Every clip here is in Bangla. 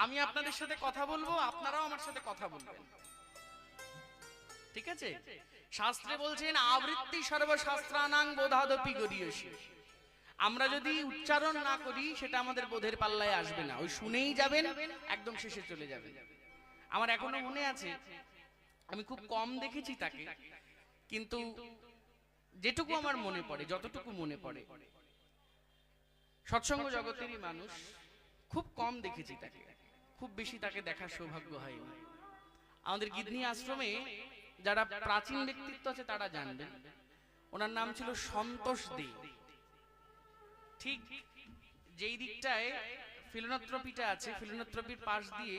আমি আপনাদের সাথে কথা বলবো, আপনারাও আমার সাথে কথা বলবেন, ঠিক আছে? শাস্ত্রে বলছেন আবৃত্তি সর্বশাস্ত্রানাং বোধাদপি গরীয়সী। আমরা যদি উচ্চারণ না করি সেটা আমাদের বোধের পাল্লায় আসবে না, ওই শুনেই যাবেন, একদম শেষে চলে যাবেন। আমার এখনো মনে আছে, আমি খুব কম দেখেছি তাকে, কিন্তু যেটুকু আমার মনে পড়ে, যতটুকু মনে পড়ে, সৎসঙ্গ জগতেরই মানুষ, খুব কম দেখেছি তাকে, খুব বেশি তাকে দেখার সৌভাগ্য হয়নি। আমাদের গিদনি আশ্রমে যারা প্রাচীন ব্যক্তিত্ব আছে তারা জানবেন, ওনার নাম ছিল সন্তোষ দে। ঠিক যেই দিকটায় ফিলোনোত্রপিটা আছে, ফিলোনোত্রপির পাশ দিয়ে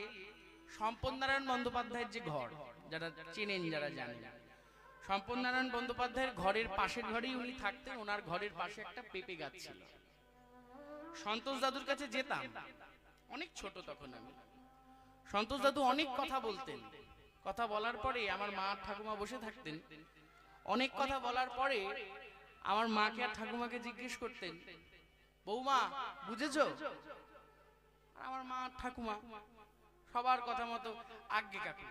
সম্পদ নারায়ণ বন্দ্যোপাধ্যায়ের যে ঘর, যারা চেনেন, যারা জানেন, সম্পদ নারায়ণ বন্দ্যোপাধ্যায়ের ঘরের পাশের ঘরেই উনি থাকতেন। ওনার ঘরের পাশে একটা পেঁপে গাছ ছিল। সন্তোষ দাদুর কাছে যেতাম, অনেক ছোট তখন আমি। সন্তোষ দাদু অনেক কথা বলতেন। কথা বলার পরে আমার মা ঠাকুমা বসে থাকতেন। অনেক কথা বলার পরে আমার মাকে আর ঠাকুমাকে জিজ্ঞেস করতেন, বৌমা বুঝেছো? আমার মা ঠাকুমা সবার কথা মতো আজ্ঞে কাকু।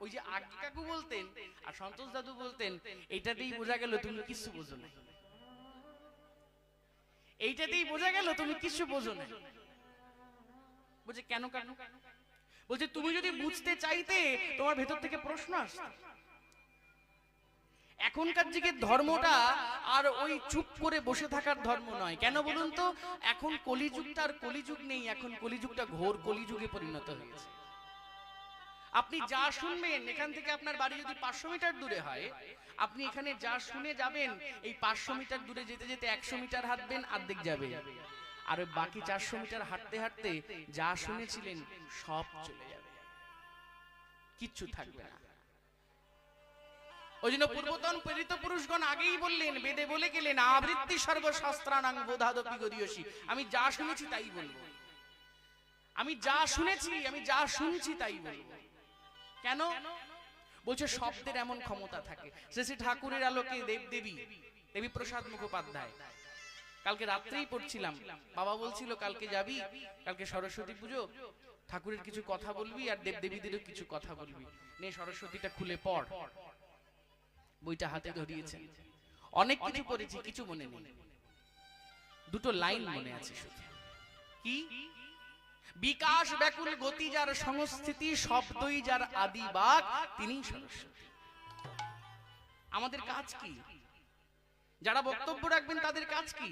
ওই যে আজ্ঞে কাকু বলতেন আর সন্তোষ দাদু বলতেন, এইটাতেই বোঝা গেল তুমি কিছু বোঝো না, এইটাতেই বোঝা গেল তুমি কিছু বোঝো না। বলছে কেন কেন? বলছে তুমি যদি বুঝতে চাইতে তোমার ভেতর থেকে প্রশ্ন আসতো। এখনকার দিকে ধর্মটা আর ওই চুপ করে বসে থাকার ধর্ম নয়। কেন বলুন তো? এখন কলিযুগটা আর কলিযুগ নেই, এখন কলিযুগটা ঘোর কলিযুগে পরিণত হয়েছে। আপনি যা শুনবেন, এখান থেকে আপনার বাড়ি যদি 500 মিটার দূরে হয়, আপনি এখানে যা শুনে যাবেন, এই 500 মিটার দূরে যেতে যেতে 100 মিটার হাঁটবেন, অর্ধেক যাবে, আর বাকি 400 মিটার হাঁটতে হাঁটতে যা শুনেছিলেন সব চলে যাবে, কিচ্ছু থাকবে না। ওই জন্য পূর্বতন প্রেরিত পুরুষগণ আগেই বললেন, বেদে বলে গেলেন আবৃত্তি সর্বশাস্ত্রানাং বোধাদপি গরীয়সী। আমি যা শুনেছি তাই বলবো, আমি যা শুনেছি, আমি যা শুনছি তাই বলবো। কেন? বলছে শব্দের এমন ক্ষমতা থাকে। শ্রী শ্রী ঠাকুরের আলোকে দেবদেবী দেবী প্রসাদ মুখোপাধ্যায়, কালকে রাত্রেই পড়ছিলাম, বাবা বলছিল কালকে যাবি, কালকে সরস্বতী পুজো, ঠাকুরের কিছু কথা বলবি আর দেবদেবীদেরও কিছু কথা বলবি, নে সরস্বতীটা খুলে পড়। বইটা হাতে ধরিয়েছেন, অনেক কিছু পড়েছি, কিছু মনে নেই, দুটো লাইন মনে আছে শুধু। কি? বিকাশ ব্যাকুল গতি যার সংস্থিতি, শব্দই যার আদি বাক, তিনিই সরস্বতী। আমাদের কাজ কি? যারা বক্তব্য রাখবেন তাদের কাজ কি?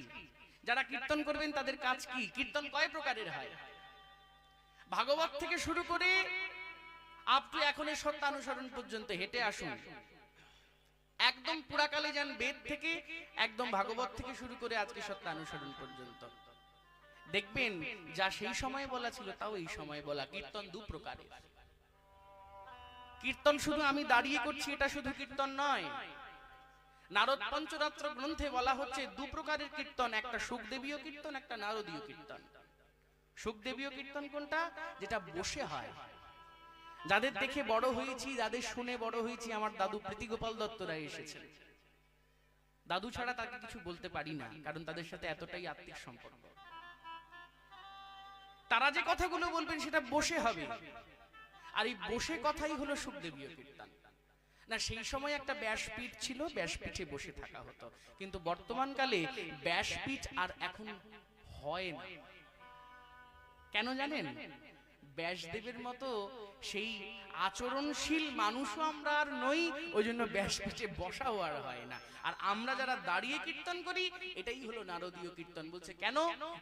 যারা কীর্তন করবেন তাদের কাজ কি? কীর্তন কয় প্রকারের হয়? ভাগবত থেকে শুরু করে আপ টু এখনের সত্যানুসরণ পর্যন্ত হেঁটে আসুন, একদম পুরাকালে যান, বেদ থেকে একদম ভাগবত থেকে শুরু করে আজকে সত্যানুসরণ পর্যন্ত, দেখবেন যা সেই সময় বলা ছিল তাও এই সময় বলা। কীর্তন দু প্রকারের। কীর্তন শুধু আমি দাঁড়িয়ে করছি এটা শুধু কীর্তন নয়। নারদ পঞ্চরাত্র গ্রন্থে বলা হচ্ছে দু প্রকারের কীর্তন, একটা সুখদেবীয় কীর্তন, একটা নারদীয় কীর্তন। সুখদেবীয় কীর্তন কোনটা? যেটা বসে হয়। যাদের দেখে বড় হয়েছি, যাদের শুনে বড় হয়েছি, আমার দাদু প্রীতিগোপাল দত্ত রায় এসেছেন, দাদু ছাড়া তাকে কিছু বলতে পারি না, কারণ তাদের সাথে এতটাই আত্মিক সম্পর্ক। তারা যে কথাগুলো বলবেন সেটা বসে হবে, আর এই বসে কথাই হলো সুখদেবীয় কীর্তন। না, সেই সময় একটা ব্যাসপীঠ ছিল, ব্যাসপীঠে বসে থাকা হতো, কিন্তু বর্তমানকালে ব্যাসপীঠ আর এখন হয় না। কেন জানেন? ব্যাসদেবের মতো সেই আচরণশীল মানুষও আমরা আর নই, ওই জন্য ব্যাসপীঠে বসাও আর হয় না। আর আমরা যারা দাঁড়িয়ে কীর্তন করি, এটাই হলো নারদীয় কীর্তন। বলছে কেন?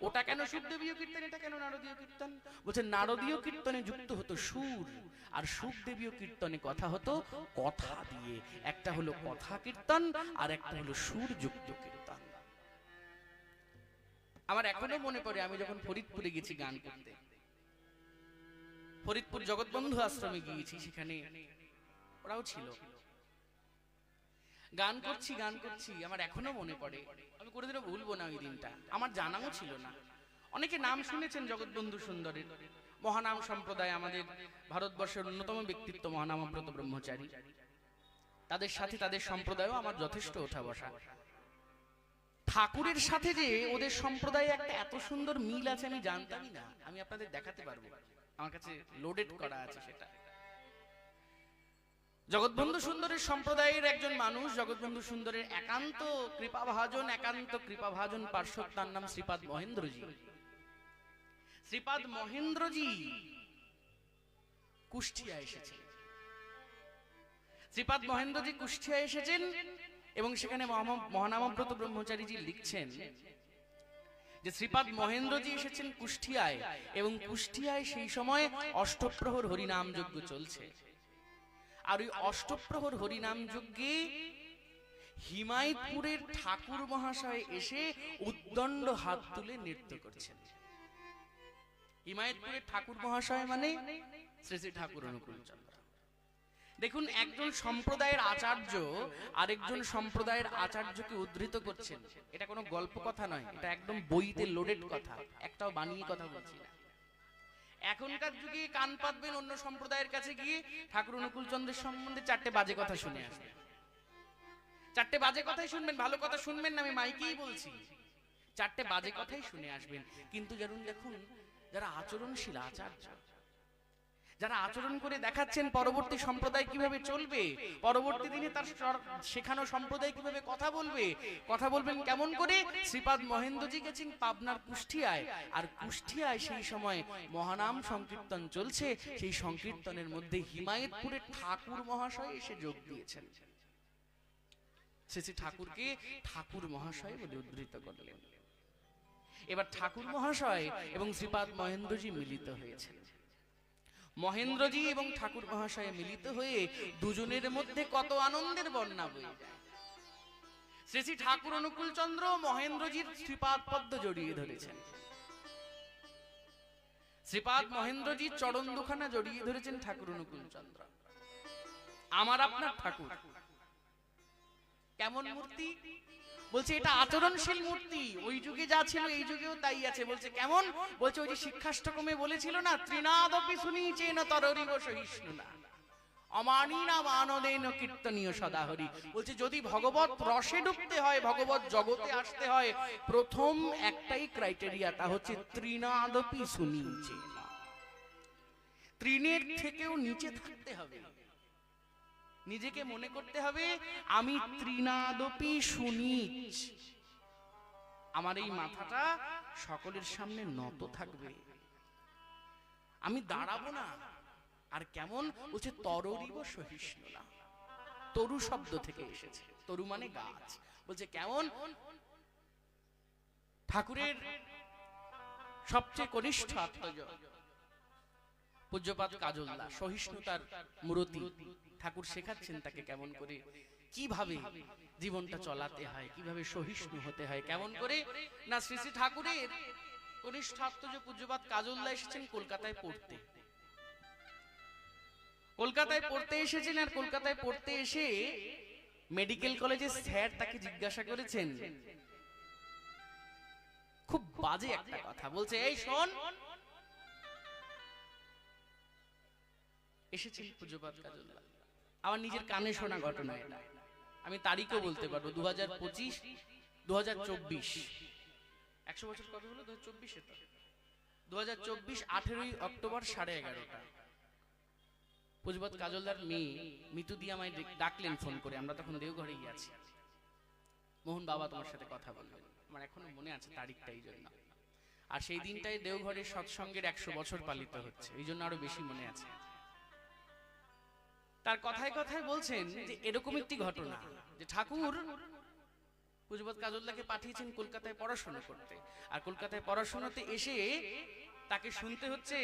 ওটা কেন সুখদেবীয় কীর্তন, এটা কেন নারদীয় কীর্তন? বলছে নারদীয় কীর্তনে যুক্ত হতো সুর, আর সুখদেবীয় কীর্তনে কথা হতো কথা দিয়ে। একটা হলো কথা কীর্তন আর একটা হলো সুর যুক্ত কীর্তন। আমার এখনো মনে পড়ে, আমি যখন ফরিদপুরে গেছি গান করতে, ফরিদপুর জগৎবন্ধু আশ্রমে গিয়েছি, সেখানে ওরাও ছিল, গান করছি গান করছি, আমার এখনো মনে পড়ে, আমি কোনোদিনও ভুলবো না ওই দিনটা। আমার জানাও ছিল না। অনেকে নাম শুনেছেন জগৎবন্ধু সুন্দরের, মহানাম সম্প্রদায়, আমাদের ভারতবর্ষের অন্যতম ব্যক্তিত্ব মহানামব্রত ব্রহ্মচারী, তাদের সাথে তাদের সম্প্রদায়ও আমার যথেষ্ট ওঠা বসা। ঠাকুরের সাথে যে ওদের সম্প্রদায়ে একটা এত সুন্দর মিল আছে আমি জানতামই না। আমি আপনাদের দেখাতে পারবো, আমার কাছে লোডেড করা আছে সেটা। জগৎবন্ধু সুন্দরের সম্প্রদায়ের একজন মানুষ, জগৎবন্ধু সুন্দরের একান্ত কৃপাভাজন পার্শ্বদ, তার নাম শ্রীপাদ মহেন্দ্রজি। শ্রীপাদ মহেন্দ্রজি কুষ্টিয়া এসেছেন। শ্রীপাদ মহেন্দ্রজি কুষ্টিয়া এসেছেন এবং সেখানে মহানামব্রত ব্রহ্মচারীজি লিখছেন যে শ্রীপাদ মহেন্দ্রজি এসেছেন কুষ্টিয়ায়, এবং কুষ্টিয়ায় সেই সময় অষ্টপ্রহর হরিনাম যজ্ঞ চলছে। আর ওই অষ্টপ্রহর হরিনাম যজ্ঞে হিমায়তপুরের ঠাকুর মহাশয় এসে উদ্দণ্ড হাত তুলে নৃত্য করছেন। হিমায়তপুরের ঠাকুর মহাশয় মানে শ্রী শ্রী ঠাকুর অনুকূল চন্দ্র। দেখুন, একজন সম্প্রদায়ের আচার্য আরেকজন সম্প্রদায়ের আচার্যকে উদ্ধৃত করছেন। এটা কোনো গল্প কথা নয়, এটা একদম বইতে লোডেড কথা, একটাও বানিয়ে কথা বলছি না। এখনকার যুগে কান পাতবেন অন্য সম্প্রদায়ের কাছে গিয়ে ঠাকুর অনুকূল চন্দ্রের সম্বন্ধে চারটে বাজে কথা শুনে আসবেন। চারটে বাজে কথাই শুনবেন, ভালো কথা শুনবেন না, আমি মাইকেই বলছি। চারটে বাজে কথাই শুনে আসবেন। কিন্তু দেখুন, যারা আচরণশীল আচার্য, যারা আচরণ করে দেখাচ্ছেন পরবর্তী সম্প্রদায় কিভাবে চলবে, পরবর্তী দিনে তার শেখানো সম্প্রদায় কিভাবে কথা বলবেন কেমন করে। শ্রীপাদ মহেন্দ্রজি গেছেন পাবনার কুষ্টিয়ায়, আর কুষ্টিয়ায় সেই সময় মহানাম সংকীর্তন চলছে। সেই সংকীর্তনের মধ্যে হিমায়তপুরের ঠাকুর মহাশয় এসে যোগ দিয়েছেন। শ্রী ঠাকুরকে ঠাকুর মহাশয় বলে উদ্ধৃত করলেন। এবার ঠাকুর মহাশয় এবং শ্রীপাদ মহেন্দ্রজি মিলিত হয়েছেন। মহেন্দ্রজি এবং ঠাকুর মহাশয় মিলিত হয়ে দুজনের মধ্যে কত আনন্দের বন্যা বয়ে যায়। শ্রী শ্রী ঠাকুর অনুকূল চন্দ্র মহেন্দ্রজির শ্রীপাদ পদ্ম জড়িয়ে ধরেছেন। শ্রীপাদ মহেন্দ্রজির চরণ দুখানা জড়িয়ে ধরেছেন ঠাকুর অনুকূল চন্দ্র। আমার আপনার ঠাকুর কেমন মূর্তি? বলছে এটা আচরণশীল মূর্তি, ওই যুগে যা ছিল এই যুগেও তাই আছে। বলছে কেমন? বলছে ওই যে শিক্ষাষ্টকমে বলেছিল না, ত্রিনাদপি শুনিচেন তররিব সহিষ্ণুনা অমানিনা মানদেন কীর্তনীয় সদা হরি। বলছে যদি ভগবত রসে ডুবতে হয়, ভগবত জগতে আসতে হয়, প্রথম একটাই ক্রাইটেরিয়া, তা হচ্ছে ত্রিনাদপি শুনিচেন। ত্রিনের থেকেও নিচে থাকতে হবে, নিজেকে মনে করতে হবে আমি ত্রিনাদপি শুনিচ, আমার এই মাথাটা সকলের সামনে নত থাকবে, আমি দাঁড়াবো না। আর কেমন? বলছে তররিব সহিষ্ণুনা, তরু শব্দ থেকে এসেছে, তরু মানে গাছ। বলছে কেমন? ঠাকুরের সবচেয়ে কনিষ্ঠ আত্মজ পূজ্যপাদ কাজলদা সহিষ্ণুতার মূর্তি। ঠাকুর শেখাচ্ছেন তাকে কেমন করে, কিভাবে জীবনটা চলাতে হয়, কিভাবে সহিষ্ণু হতে হয়, কেমন করে না। শ্রী শ্রী ঠাকুরের কনিষ্ঠ আত্মজ পূজ্যপাদ কাজলদা এসেছেন কলকাতায় পড়তে। কলকাতায় পড়তে এসেছেন, আর কলকাতায় পড়তে এসে মেডিকেল কলেজের স্যার তাকে জিজ্ঞাসা করেছেন খুব বাজে একটা কথা। বলছে এই শোন, এসেছেন পূজ্যপাদ কাজলদা, আমার নিজের কানে শোনা ঘটনা এটা, আমি তারিখও বলতে পারবো, 2025 2024 100 বছর কবে হলো? 2024 এটা 2024 18ই অক্টোবর 11:30 পূজ্যপাদ কাজলদার মেয়ে মিতু দি আমায় ডাকলেন ফোন করে, আমরা তখন দেওঘরে গিয়েছি। মোহন বাবা তোমার সাথে কথা বলবেন, আমার এখনো মনে আছে তারিখটা, এই জন্য। আর সেই দিনটাই দেওঘরের সৎসঙ্গের 100 বছর পালিত হচ্ছে, এই জন্য আরো বেশি মনে আছে। তার কথায় কথায় বলছেন যে এরকম একটি ঘটনা, যে ঠাকুর পূজ্যপাদ কাজলদাকে পাঠিয়েছেন কলকাতায় পড়াশোনা করতে, আর কলকাতায় পড়াশোনাতে এসে তাকে শুনতে হচ্ছে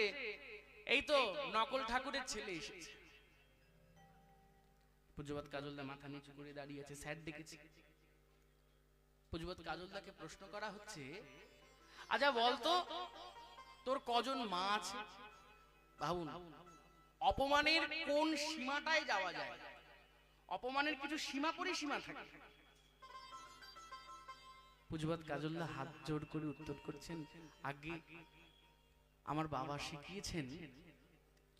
এই তো নকল ঠাকুরের ছেলে এসেছে। পূজ্যপাদ কাজলদা মাথা নিচু করে দাঁড়িয়ে আছে, স্যার ডেকেছে। পূজ্যপাদ কাজলদাকে প্রশ্ন করা হচ্ছে, আচ্ছা বলতো তোর কজন মা আছে? ভাবুন, অপমানের কোন সীমাটায় যাওয়া যায়? অপমানের কিছু সীমা পরিসীমা থাকে। পূজ্যপাদ কাজলদা হাত জোড় করে উত্তর করছেন, আগে আমার বাবা শিখিয়েছেন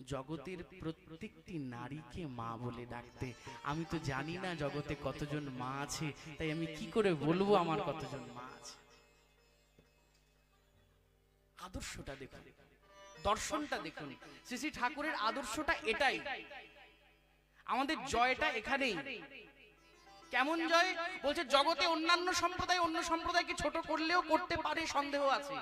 জগতের প্রত্যেকটি নারীকে মা বলে ডাকতে। আমি তো জানি না জগতে কতজন মা আছে, তাই আমি কি করে বলবো আমার কতজন মা আছে। আদর্শটা দেখুন, দর্শনটা দেখুন, শ্রী শ্রী ঠাকুরের আদর্শটা এটাই। আমাদের জয়টা এখানেই। কেমন জয়? বলছে জগতে অন্যান্য সম্প্রদায় অন্য সম্প্রদায়কে ছোট করলেও করতে পারে, সন্দেহ আছে,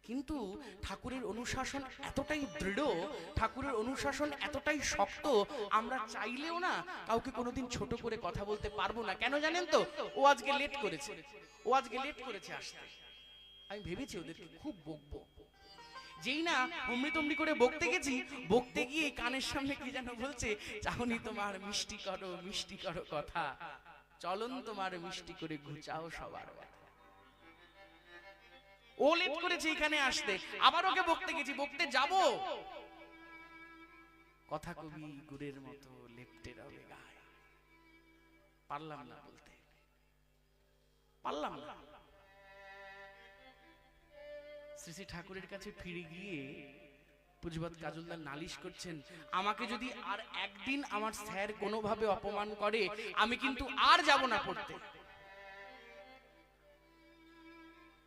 কিন্তু ঠাকুরের অনুশাসন এতটাই দৃঢ়, ঠাকুরের অনুশাসন এতটাই শক্ত, আমরা চাইলেও না কাউকে কোনোদিন ছোট করে কথা বলতে পারবো না। কেন জানেন তো? ও আজকে লেট করেছে আসতে। আমি ভেবেছি ওদেরকে খুব বকবো। যেই না অমৃতমৃ করে বকতে গেছি, বকতে গিয়ে কানের সামনে কি যেন বলছে, চাহনি তোমার মিষ্টি করো কথা, চলন তোমার মিষ্টি করে ঘুচাও সবার ব্যথা। ও লেট করেছে এখানে আসতে, আবার ওকে বকতে গেছি, বকতে যাব, কথা কবি গুড়ের মতো লেপ্টে রবে গায়। পারলাম না বলতে, পারলাম না। শ্রী শ্রী ঠাকুরের কাছে ফিরে গিয়ে পূজ্যপাদ কাজলদার নালিশ করছেন, আমাকে যদি আর একদিন আমার স্যার কোনোভাবে অপমান করে, আমি কিন্তু আর যাব না পড়তে।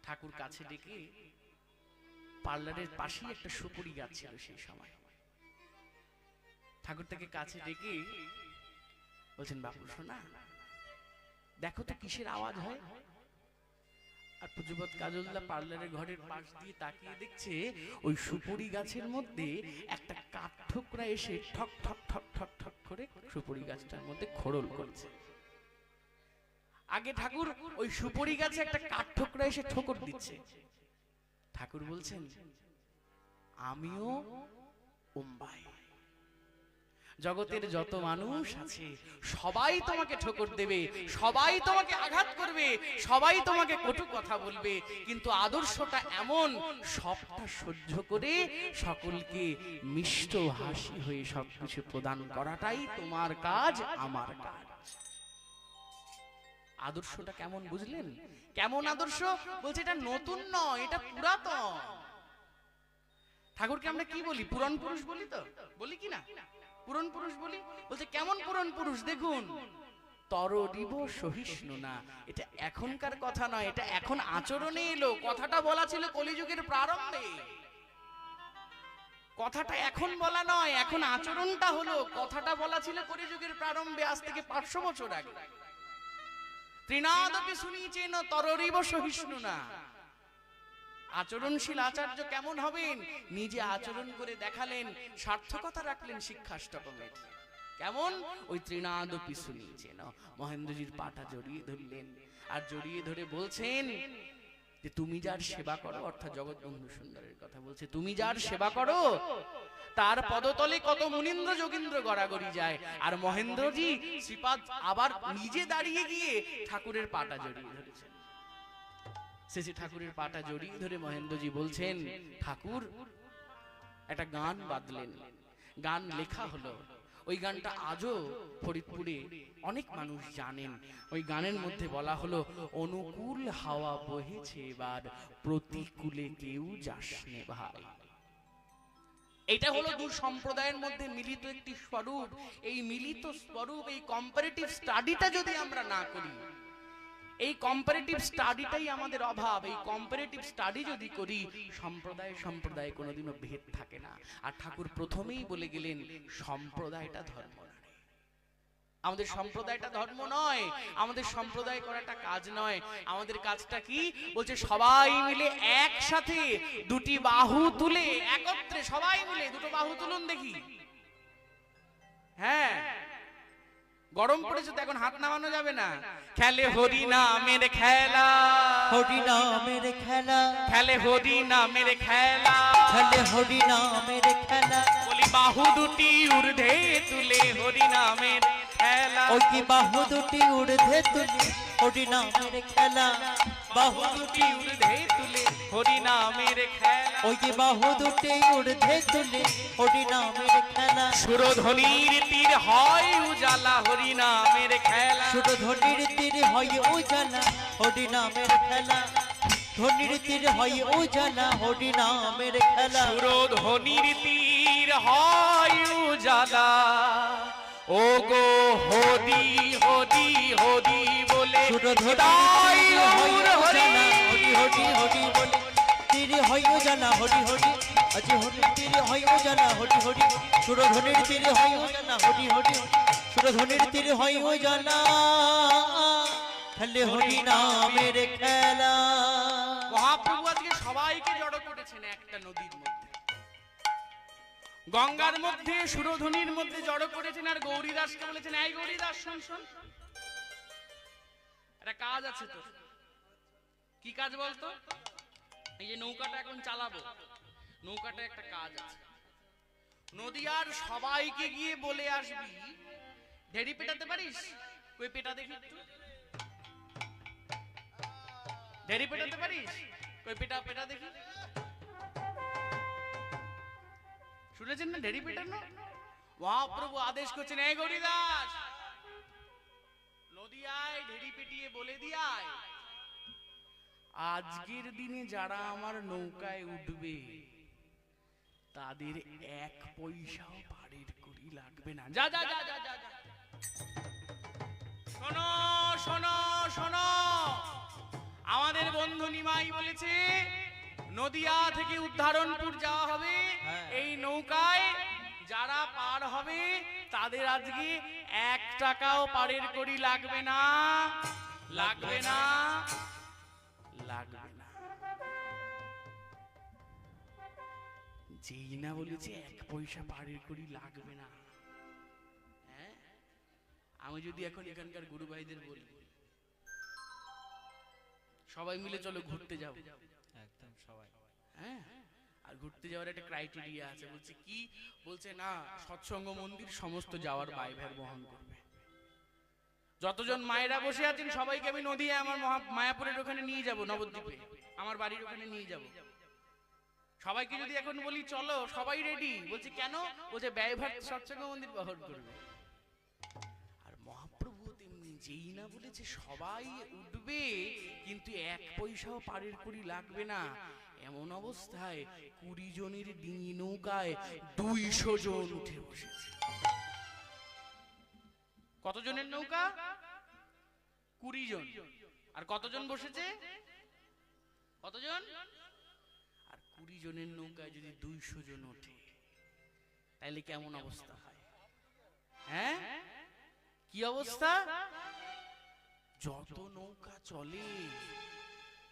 ঠাকুর কাছে ডেকে, পার্লারের পাশেই একটা সুপুরি গাছ ছিল সেই সময়, ঠাকুর তাকে কাছে ডেকে বলছেন, বাবু শোনা, দেখো তো কিসের আওয়াজ হয়। আর পূজ্যপাদ কাজলদা পার্লারের ঘরের পাশ দিয়ে তাকিয়ে দেখছে ওই সুপুরি গাছের মধ্যে একটা কাঠ ঠোকরা এসে ঠক ঠক ঠক ঠক ঠক করে সুপুরি গাছটার মধ্যে খোড়ল করছে। আগে ঠাকুর ওই সুপুরি গাছে একটা কাঠ ঠোকরা এসে ঠোকর দিচ্ছে। ঠাকুর বলছেন, আমিও উম্বাই, জগতের যত মানুষ আছে সবাই তোমাকে ঠোকর দেবে, সবাই তোমাকে আঘাত করবে, সবাই তোমাকে কটু কথা বলবে, কিন্তু আদর্শটা এমন, সবটা সহ্য করে সকলকে মিষ্ট হাসি হয়ে সবকিছু প্রদান করাটাই তোমার কাজ, আমার কাজ। আদর্শটা কেমন বুঝলেন? কেমন আদর্শ? বলছে এটা নতুন নয়, এটা পুরাতন। ঠাকুরকে আমরা কি বলি? পুরাণ পুরুষ বলি তো, বলি কি না? পুরাণ পুরুষ বলি। বলছে কেমন পুরাণ পুরুষ? দেখুন, তররিব সহিষ্ণু না, এটা এখনকার কথা নয়, এটা এখন আচরণে এলো। কথাটা বলা ছিল কলিযুগের প্রারম্ভে, কথাটা এখন বলা নয়, এখন আচরণটা হলো। কথাটা বলা ছিল কলিযুগের প্রারম্ভে, আজ থেকে 500 বছর আগে। ত্রিনাদপি শুনিয়েছেন তররিব সহিষ্ণু না। আচরণশীল আচার্য কেমন হবেন? নিজে আচরণ করে দেখালেন, সার্থকতা রাখলেন শিক্ষাষ্টকমের। কেমন? ওই ত্রিনাদপি শুনিয়েছেন, মহেন্দ্রজির পাটা জড়িয়ে ধরলেন, আর জড়িয়ে ধরে বলছেন যে তুমি যার সেবা করো, অর্থাৎ জগৎবন্ধু সুন্দরের কথা বলছে, তুমি যার সেবা করো তার পদতলে কত মুনীন্দ্র যোগীন্দ্র গড়াগড়ি যায়। আর মহেন্দ্রজি শ্রীপাদ আবার নিজে দাঁড়িয়ে গিয়ে ঠাকুরের পাটা জড়িয়ে ধরেছেন। শ্রী ঠাকুরের পাটা জড়িয়ে ধরে মহেন্দ্রজি বলছেন, ঠাকুর একটা গান বাঁধলেন, গান লেখা হলো। ওই গানটা আজও ফরিদপুরে অনেক মানুষ জানেন। ওই গানের মধ্যে বলা হলো, অনুকূল হাওয়া বহেছে এবার, প্রতিকূলে কেউ যাসনে ভাই। এটা হলো দু সম্প্রদায়ের মধ্যে মিলিত একটি স্বরূপ। এই মিলিত স্বরূপ, এই কম্পারেটিভ স্টাডিটা যদি আমরা না করি, এই কম্পারেটিভ স্টাডিটাই আমাদের অভাব। এই কম্পারেটিভ স্টাডি যদি করি, সম্প্রদায় সম্প্রদায় কোনোদিনও ভেদ থাকে না। আর ঠাকুর প্রথমেই বলে গেলেন, সম্প্রদায়টা ধর্ম নয়, আমাদের সম্প্রদায়টা ধর্ম নয়, আমাদের সম্প্রদায় করাটা কাজ নয়। আমাদের কাজটা কি? বলছে সবাই মিলে একসাথে দুটি বাহু তুলে, একত্রে সবাই মিলে দুটো বাহু তুলুন দেখি। হ্যাঁ, গরম পড়েছে তো, এখন হাত নামানো যাবে না। খেলে হরি নামের খেলা, হরি নামের খেলা, খেলে হরি নামের খেলা, খেলে হরি নামের খেলা। বলি বাহু দুটি ঊর্ধ্বে তুলে হরি নামের খেলা। ওই কি বাহু দুটি ঊর্ধ্বে তুলে হরি নামের খেলা, বাহু দুটি ঊর্ধ্বে তুলে হরি নামের খেলা। ওই কি বাহু দুটি ঊর্ধ্বে তুলে হরি নামের খেলা। সুরধ্বনির তীর হয় উজালা হরি নামের খেলা। সুরধ্বনির তীর হয় উজালা হরি নামের খেলা। ধনির তীর হয় উজালা হরি নামের খেলা সুরধ্বনির তীর হয় উজালা ও গো হদি হদি হদি বলে সুরধনির তাই তীর হয় গৌর হরি উজালা হরি হরি হরি বলে তীর হয় উজালা হরি হরি আজি হরি তীর হয় উজালা হরি হরি সুরধনির তীর হয় উজালা হরি হরি সুরধনির তীর হয় উজালা খেলে হরি নামের খেলা মহাপ্রভু আজকে সবাইকে জড়ো করেছেন একটা নদীর মধ্যে, গঙ্গার মধ্যে সুরধ্বনির মধ্যে জড়ো করেছেন। আর গৌরীদাসকে বলেছেন, এই গৌরীদাস শোন শোন, একটা কাজ আছে তোর। কি কাজ বলতো? এই যে নৌকাটা এখন চালাবো, নৌকাটা একটা কাজ আছে। নদী আর সবাইকে গিয়ে বলে আসবি, ঢেড়ি পেটাতে পারিস? কই পেটা দেখি একটু। ঢেড়ি পেটাতে পারিস? কই পেটা পেটা দেখি। শুনেছেন না ঢেড়ি পেটানো? মহাপ্রভু আদেশ করছেন, এই গৌরীদাস নদী আয়, ঢেড়ি পেটিয়ে বলে দিয়ায় আজকের দিনে যারা আমার নৌকায় উঠবে তাদের এক পয়সাও পারের করি লাগবে না। যা যা যা যা যা যা। শোনো শোনো শোনো, আমাদের বন্ধু নিমাই বলেছে নদিয়া থেকে উদ্ধারণপুর যাওয়া হবে, এই নৌকায় যারা পার হবে তাদের আজকে 1 টাকাও পারের করি লাগবে না, লাগবে না, লাগবে না। যেই না বলেছে 1 পয়সা পারের করি লাগবে না, হ্যাঁ, আমি যদি এখন এখানকার গুরু ভাইদের বলি সবাই মিলে চলো ঘুরতে যাও, একদম সবাই, হ্যাঁ, আর ঘুরতে যাওয়ার একটা ক্রাইটেরিয়া আছে। বলছে কি? বলছে না, সৎসঙ্গ মন্দির সমস্ত যাওয়ার দায়ভার বহন করবে। যতজন মায়েরা বসে আছেন সবাইকে আমি নদিয়া আমার মায়াপুরের ওখানে নিয়ে যাব, নবদ্বীপে আমার বাড়ির ওখানে নিয়ে যাব। সবাইকে যদি এখন বলি চলো, সবাই রেডি। বলছে কেন? বলছে ব্যয়ভার সৎসঙ্গ মন্দির বহন করবে। আর মহাপ্রভু তেমনি, যেই না বলেছে সবাই উঠবে কিন্তু 1 পয়সাও পারের করি লাগবে না, এমন অবস্থায় 20 জনের ডিঙি নৌকায় 200 জন উঠে বসেছে। কতজনের নৌকা? 20 জন। আর কতজন বসেছে? কতজন? আর 20 জনের নৌকায় যদি 200 জন ওঠে তাহলে কেমন অবস্থা হয়? হ্যাঁ, কি অবস্থা? যত নৌকা চলে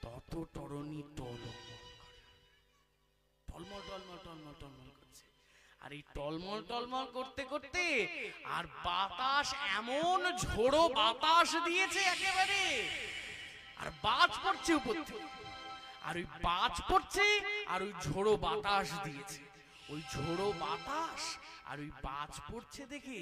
তত তরণী টলমল টলমল টলমল টলমল করছে। আর এই টলমল টলমল করতে করতে আর বাতাস, এমন ঝোড়ো বাতাস দিয়েছে একেবারে, আর বাজ পড়ছে উপর থেকে, আর ওই বাজ পড়ছে আর ওই ঝোড়ো বাতাস দিয়েছে। ওই ঝোড়ো বাতাস আর ওই বাজ পড়ছে দেখে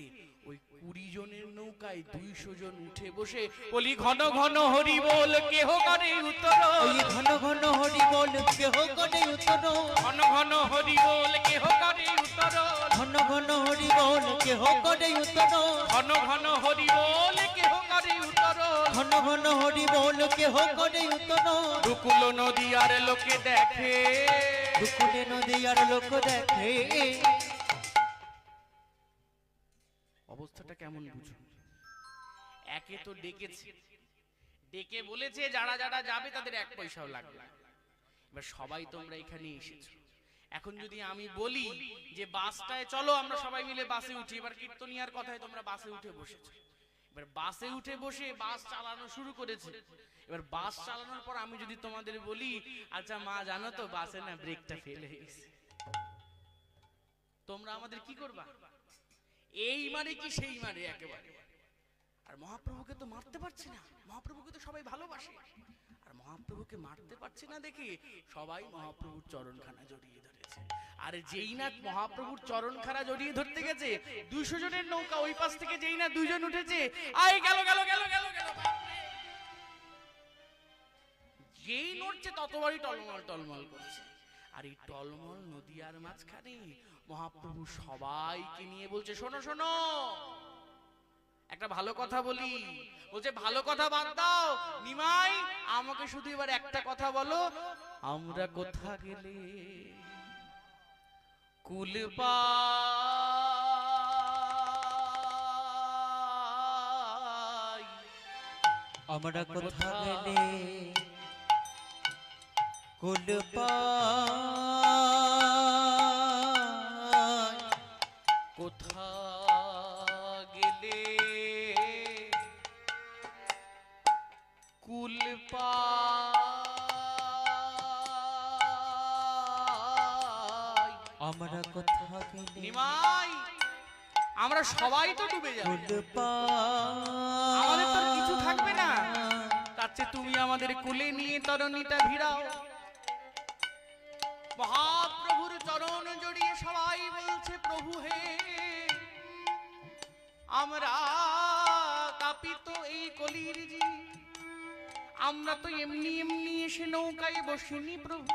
ওই 20 জনের নৌকায় 200 জন উঠে বসে বলি, ঘন ঘন হরি বল কেহ করে উত্তর, ওই ঘন ঘন হরি বল কেহ করে উত্তর, ঘন ঘন হরি বল কেহ করে উত্তর, ঘন ঘন হরি বল কেহ করে উত্তর, ঘন ঘন হরি বল কেহ করে উত্তর, ঘন ঘন হরি বল কেহ করে উত্তর। দুকুল নদী আর লোকে দেখে, দুকুলে নদী আর লোক দেখে। অবস্থাটা কেমন বুঝুন? একে তো ডেকেছে, ডেকে বলেছে যারা যারা যাবে তাদের 1 পয়সাও লাগবে না। এবার সবাই তোমরা এখানে এসেছো, এখন যদি আমি বলি যে বাসটায় চলো আমরা সবাই মিলে বাসে উঠি, এবার কীর্তনিয়ার কথায় তোমরা বাসে উঠে বসেছো। এবার বাসে উঠে বসে বাস চালানো শুরু করেছে। এবার বাস চালানোর পর আমি যদি তোমাদের বলি, আচ্ছা মা জানো তো বাসে না ব্রেকটা ফেল হয়ে গেছে, তোমরা আমাদের কি করবা? এই মারে কি সেই মারে একেবারে। আর মহাপ্রভুকে তো মারতে পারছে না, মহাপ্রভুকে তো সবাই ভালোবাসে, আর মহাপ্রভুকে মারতে পারছে না দেখে সবাই মহাপ্রভুর চরণখানা জড়িয়ে ধরেছে। আর যেই না মহাপ্রভুর চরণখানা জড়িয়ে ধরতে গেছে, 200 জনের নৌকা ওই পাশ থেকে যেই না 2 জন উঠেছে, আয় গেল গেল গেল গেল গেল, যেই নড়ছে ততবারই টলমল টলমল করছে। আর এই টলমল নদিয়ার মাঝখানে মহাপ্রভু সবাইকে নিয়ে বলছে, শোনো শোনো, একটা ভালো কথা বলি। বলছে ভালো কথা বাদ দাও নিমাই, আমাকে শুধু এবার একটা কথা বলো, আমরা কোথা গেলে কুল পাই? আমরা কোথা গেলে কুল পাই? কোথা গেলে কুল পাই? আমরা কোথা গেলে নিমাই, আমরা সবাই তো ডুবে যাব, কুল পাই? আমাদের তো আর কিছু থাকবে না। তার চেয়ে তুমি আমাদের কুলে নিয়ে তরণীটা ভিড়াও। মহাপ্রভুর চরণ জড়িয়ে সবাই বলছে প্রভু হে, আমরা তাপিত এই কলির জি, আমরা তো এমনি এমনি এসে নৌকায় বসিনি প্রভু,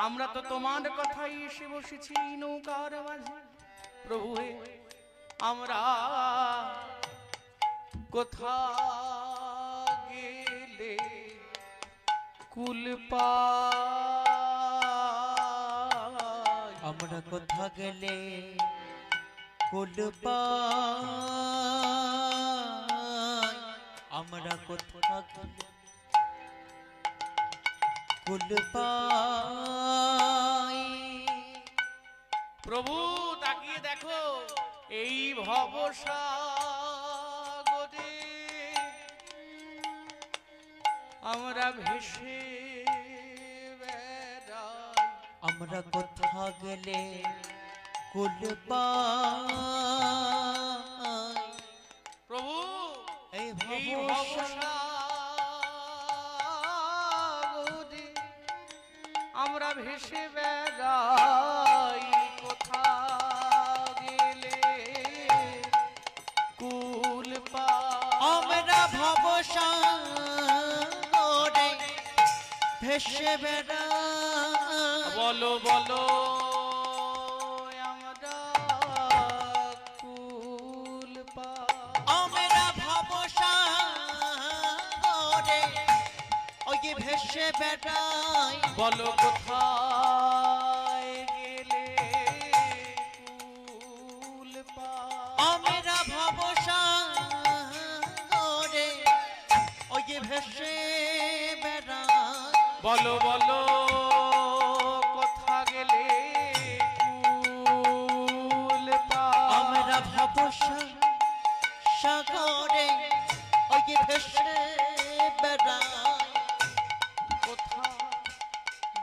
আমরা তো তোমার কথাই এসে বসেছি এই নৌকার মাঝে। প্রভু হে, আমরা কোথা গেলে কুল পাই? আমরা কোথা গেলে কুল পাই? আমরা কোথা গেলে কুল পাই? প্রভু তাকিয়ে দেখো, এই ভবসাগরে আমরা ভেসে বেড়াই। আমরা কোথা গেলে কুল পাই? প্রভু এই এই ভবসাগরে ভবসাগরে আমরা ভেসে বেড়াই। কোথা গেলে কুল পাই? আমরা ভবসাগরে ভেসে বেড়াই। বলো বলো আমরা কুল পাই? আমরা ভবসাগরে ওই যে ভেসে বেড়াই। বলো কোথায় গেলে কুল পাই? আমরা ভবসাগরে ওই যে ভেসে বেড়াই। বলো বলো কোথা গেলে কুল পাই? আমরা ভবসাগরে ওই যে ভেসে বেড়াই। কোথা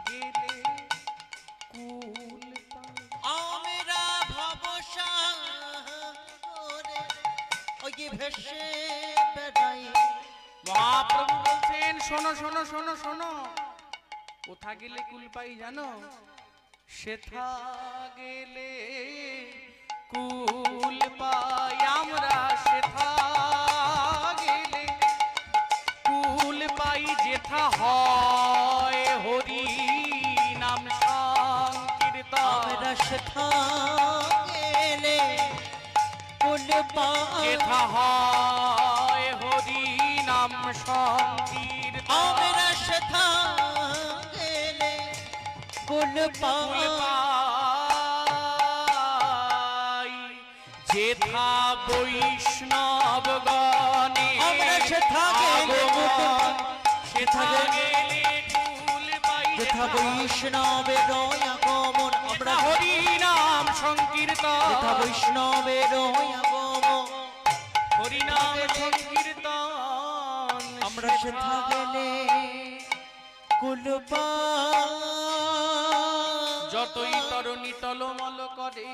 গেলে কুল পাই? আমরা ভবসাগরে ওই যে ভেসে বেড়াই। মহাপ্রভু বলছেন শোনো শোনো শোনো শোনো, কোথা গেলে কুল পাই জানো? সেথা গেলে কুল পাই। আমরা সেথা গেলে কুল পাই, যেথা হয় হরি নাম সংকীর্তন। আমরা সেথা গেলে কুল পাই। যেথা হয় হরি নাম সংকীর্তন। আমরা সেথা গেলে কুল কুল পাই। পাই, যেথা বৈষ্ণবগণে আমরা সেথা গেলে কুল পাই। সেথা গেলে কুল পাই। যেথা বৈষ্ণবের আগমন। আমরা হরি নাম সংকীর্তন। যেথা বৈষ্ণবের আগমন। হরি নাম সংকীর্তন। আমরা সেথা গেলে কুল পাই। যতই তরণী টলমল করে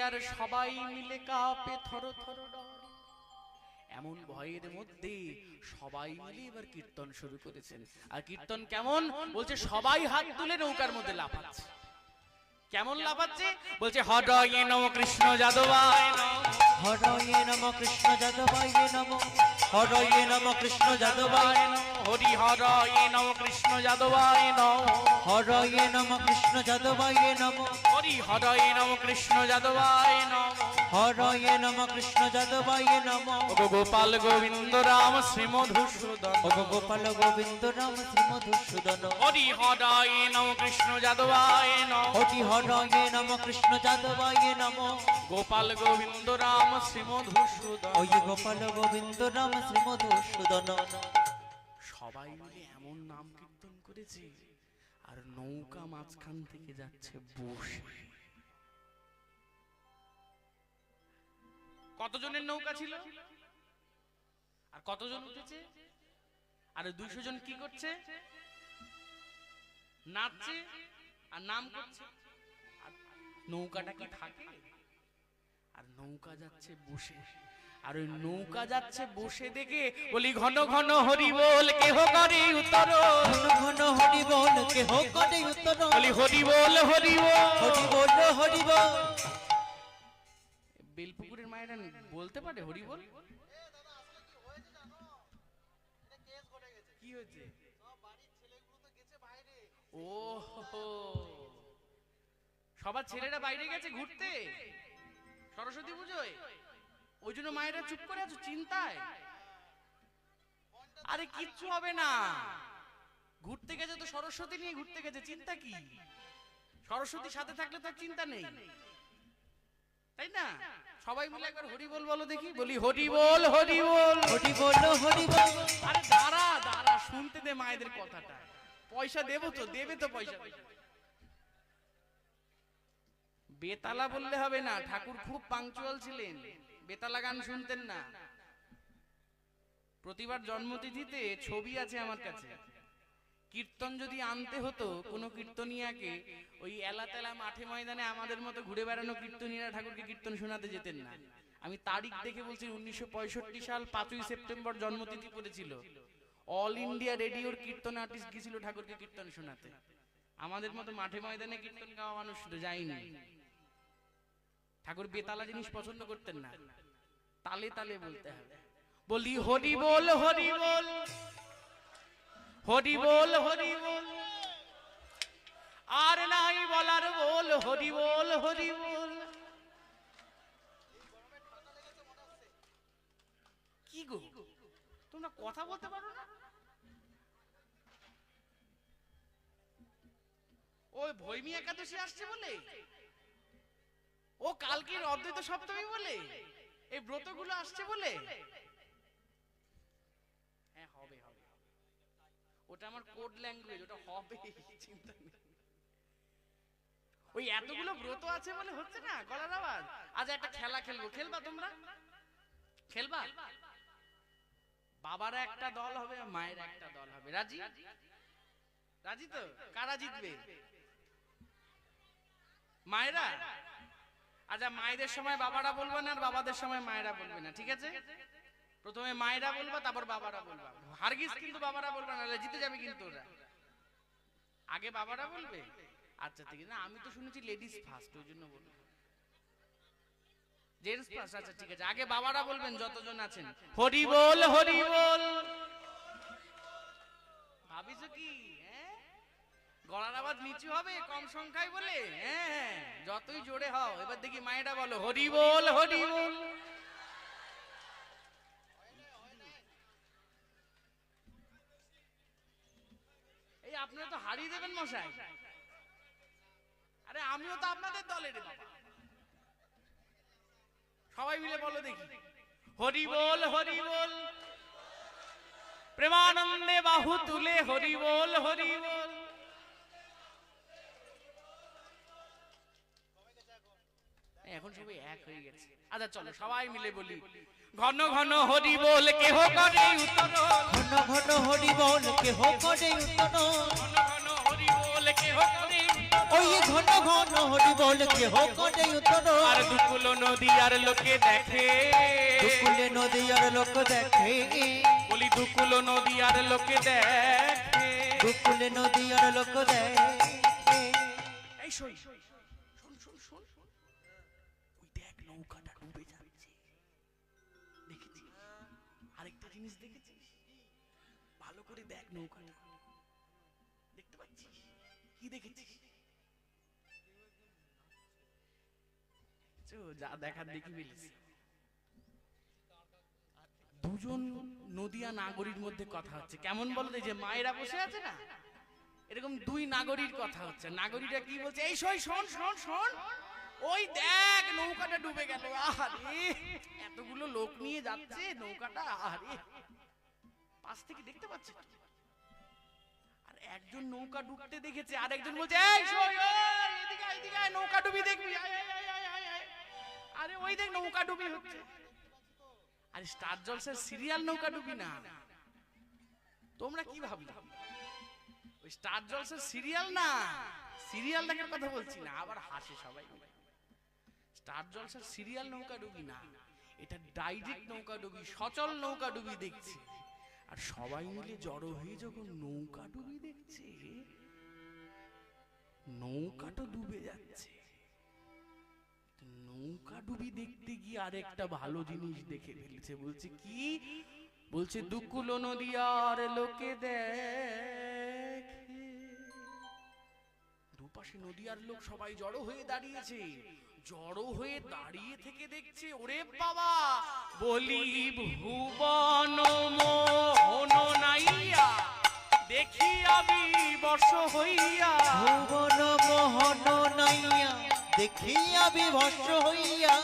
আর সবাই মিলে কাঁপে থর থর ডরে, এমন ভয়ের মধ্যে সবাই মিলে এবার কীর্তন শুরু করেছেন। আর কীর্তন কেমন? বলছে সবাই হাত তুলে নৌকার মধ্যে লাফাচ্ছে। কেমন লাফাচ্ছে? বলছে হরয়ে নম কৃষ্ণ যাদবায় নমঃ। হরয়ে নম কৃষ্ণ যাদবায় নম। হরয়ে নম কৃষ্ণ যাদবায় নম। হরি হরয়ে নম কৃষ্ণ যাদবায় নম হরয়ে নম কৃষ্ণ যাদবায় নম হরি হরয়ে নম কৃষ্ণ যাদবায় নম হরয়ে নম কৃষ্ণ যাদবায় নম ওগো গোপাল গোবিন্দ রাম শ্রী মধুসূদন ওগো গোপাল গোবিন্দ রাম শ্রী মধুসূদন হরি হরয়ে নম কৃষ্ণ যাদবায় নম হরি হরয়ে নম কৃষ্ণ যাদবায় নম গোপাল গোবিন্দ রাম শ্রী মধুসূদন ওই গোপাল গোবিন্দ রাম শ্রী মধুসূদন সবাই মিলে এমন নাম কীর্তন করেছে আর নৌকা মাঝখান থেকে যাচ্ছে বসে। কতজনের নৌকা ছিল আর কতজন উঠেছে আর 200 জন কি করছে? নাচছে আর নাম করছে। আর নৌকাটা কি থাকে? আর নৌকা যাচ্ছে বসে। আর ওই নৌকা যাচ্ছে বসে দেখে বলি ঘন ঘন হরি বল কেহ করে উত্তর, ঘন ঘন হরি বল কেহ করে উত্তর, বলি হরি বল হরি বল হরি বল হরি বল। বেলপুকুরের মায়েরা বলতে পারে হরি বল? কি হয়েছে? ও সবার ছেলেরা বাইরে গেছে ঘুরতে সরস্বতী পুজোয়, ওই জন্য মায়েরা চুপ করে আছো চিন্তায়। আরে কিচ্ছু হবে না, ঘুরতে গেছে তো সরস্বতী নিয়ে ঘুরতে গেছে, চিন্তা কি? সরস্বতীর সাথে থাকলে তো চিন্তা নেই, তাই না? সবাই মিলে একবার হরি বল বলো দেখি, বলি হরি বল হরি বল হরি বল হরি বল। আরে দাঁড়া দাঁড়া, শুনতে দে মায়েদের কথাটা, পয়সা দেবো তো, দেবে তো পয়সা। বেতালা বললে হবে না, ঠাকুর খুব পাংচুয়াল ছিলেন, বেতালা গান শুনতেন না। প্রতিবার জন্মতিথিতে ছবি আছে আমার কাছে, কীর্তন যদি আনতে হতো কোনো কীর্তনিয়াকে, ওই এলাতেলা মাঠে ময়দানে আমাদের মতো ঘুরে বেড়ানো কীর্তনীরা ঠাকুরকে কীর্তন শোনাতে যেতেন না। আমি তারিখ দেখে বলছি 1965 সাল 5ই সেপ্টেম্বর জন্মতিথি পড়েছিল। অল ইন্ডিয়া রেডিওর কীর্তন আর্টিস্ট গিয়েছিল ঠাকুরকে কীর্তন শোনাতে। আমাদের মতো মাঠে ময়দানে কীর্তন গাওয়া মানুষ তো যায়নি। ঠাকুর বেতালা জিনিস পছন্দ করতেন না, তালে তালে বলতে হবে। বলি হরি বল হরি বল হরি বল হরি বল, আর নাই বলার বল হরি বল হরি বল। কি গো তোমরা কথা বলতে পারো না? ওই ভৈমী একাদশী আসছে বলে, ও কালকের অদ্বৈত সপ্তমী বলে, এই ব্রতগুলো আসছে বলে। হ্যাঁ হবে হবে, ওটা আমার কোড ল্যাঙ্গুয়েজ, ওটা হবে, চিন্তা নেই। ওই এতগুলো ব্রত আছে বলে হচ্ছে না গলার আওয়াজ। আজ একটা খেলা খেলবো, খেলবা তোমরা? খেলবা? বাবারা একটা দল হবে, মায়ের একটা দল হবে। রাজি? রাজি তো? কারা জিতবে? মায়েরা? আচ্ছা, মায়েদের সময় বাবারা বলবে না, আর বাবাদের সময় মায়েরা বলবে না, ঠিক আছে? প্রথমে মায়েরা বলবা, তারপর বাবারা বলবা। হারগিস কিন্তু বাবারা বলবে না, জিতে যাবে কিন্তু ওরা। আগে বাবারা বলবে? আচ্ছা ঠিক আছে, না আমি তো শুনেছি লেডিস ফার্স্ট, ওই জন্য বলবো জেন্টস ফার্স্ট। আচ্ছা ঠিক আছে, আগে বাবারা বলবেন যতজন আছেন। হরি বল হরি বল। ভাবিছো কি গলার আওয়াজ নিচু হবে কম সংখ্যায় বলে? হ্যাঁ, যতই জোরে হও। এবার দেখি মায়েরা বলো হরি বল হরি বল। এই আপনারা তো হারিয়ে দেবেন মশাই। আরে আমিও তো আপনাদের দলের বাবা। সবাই মিলে বলো দেখি হরি বল হরি বল। প্রেমানন্দে বাহু তুলে হরি বল হরি বল। এখন সবাই এক হয়ে গেছে। আচ্ছা চলো সবাই মিলে বলি ঘন ঘন হরি বল কেহ করে উত্তর, ঘন ঘন হরি বল কেহ করে উত্তর, ঘন ঘন হরি বল কেহ করে ওই ঘন ঘন হরি বল কেহ করে উত্তর। আর দুকুল নদী আর লোকে দেখে, দুকুলে নদী আর লোক দেখে, বলি দুকুল নদী আর লোকে দেখে, দুকুলে নদী আর লোক দেখে। এই শোন শোন শোন শোন, ওই দেখ নৌকাটা ডুবে যাচ্ছে, দেখেছিস? আরেকটা জিনিস দেখেছিস? ভালো করে দেখ নৌকাটা, দেখতে পাচ্ছিস? কি দেখেছিস? যা দেখার দেখি ফেলেছি। দুজন নদিয়া নাগরীর মধ্যে কথা হচ্ছে। কেমন বলতে, যে মায়েরা বসে আছে না, এরকম দুই নাগরীর কথা হচ্ছে। নাগরীরা কি বলছে, এই শোন শোন শোন শোন, ওই দেখ নৌকাটা ডুবে গেল। আরে এতগুলো লোক নিয়ে যাচ্ছে নৌকাটা, আরে পাশ থেকে দেখতে পাচ্ছে। আর একজন নৌকা ডুবতে দেখেছে, আর একজন বলছে এই শোন, এদিকে আয়, এদিকে আয়, নৌকা ডুবি দেখবি। আরে ওই দেখ নৌকা ডুবি হচ্ছে। আর স্টার জলসার সিরিয়াল নৌকা ডুবি না। তোমরা কি ভাবলে ওই স্টার জলসার সিরিয়াল না, সিরিয়াল দেখার কথা বলছি না। আবার হাসে সবাই। স্টার জলসার সিরিয়াল নৌকা ডুবি না, এটা ডাইরেক্ট নৌকা ডুবি, সচল নৌকা ডুবি দেখছে। আর সবাই মিলে জড়ো হয়ে যখন নৌকা ডুবি দেখছে, নৌকাটা ডুবে যাচ্ছে। নৌকা ডুবি দেখতে গিয়ে আরেকটা ভালো জিনিস দেখে ফেলছে। বলছে কি? বলছে দুকুল নদিয়ার লোকে দেখে। দুপাশে নদিয়ার লোক সবাই জড়ো হয়ে দাঁড়িয়েছে। জড়ো হয়ে দাঁড়িয়ে থেকে দেখছে, ওরে বাবা, বলি ভুবন মোহন নাইয়া দেখিয়া বিবশ হইয়া। ভুবন মোহন নাইয়া দেখিয়া বিবশ হইয়া।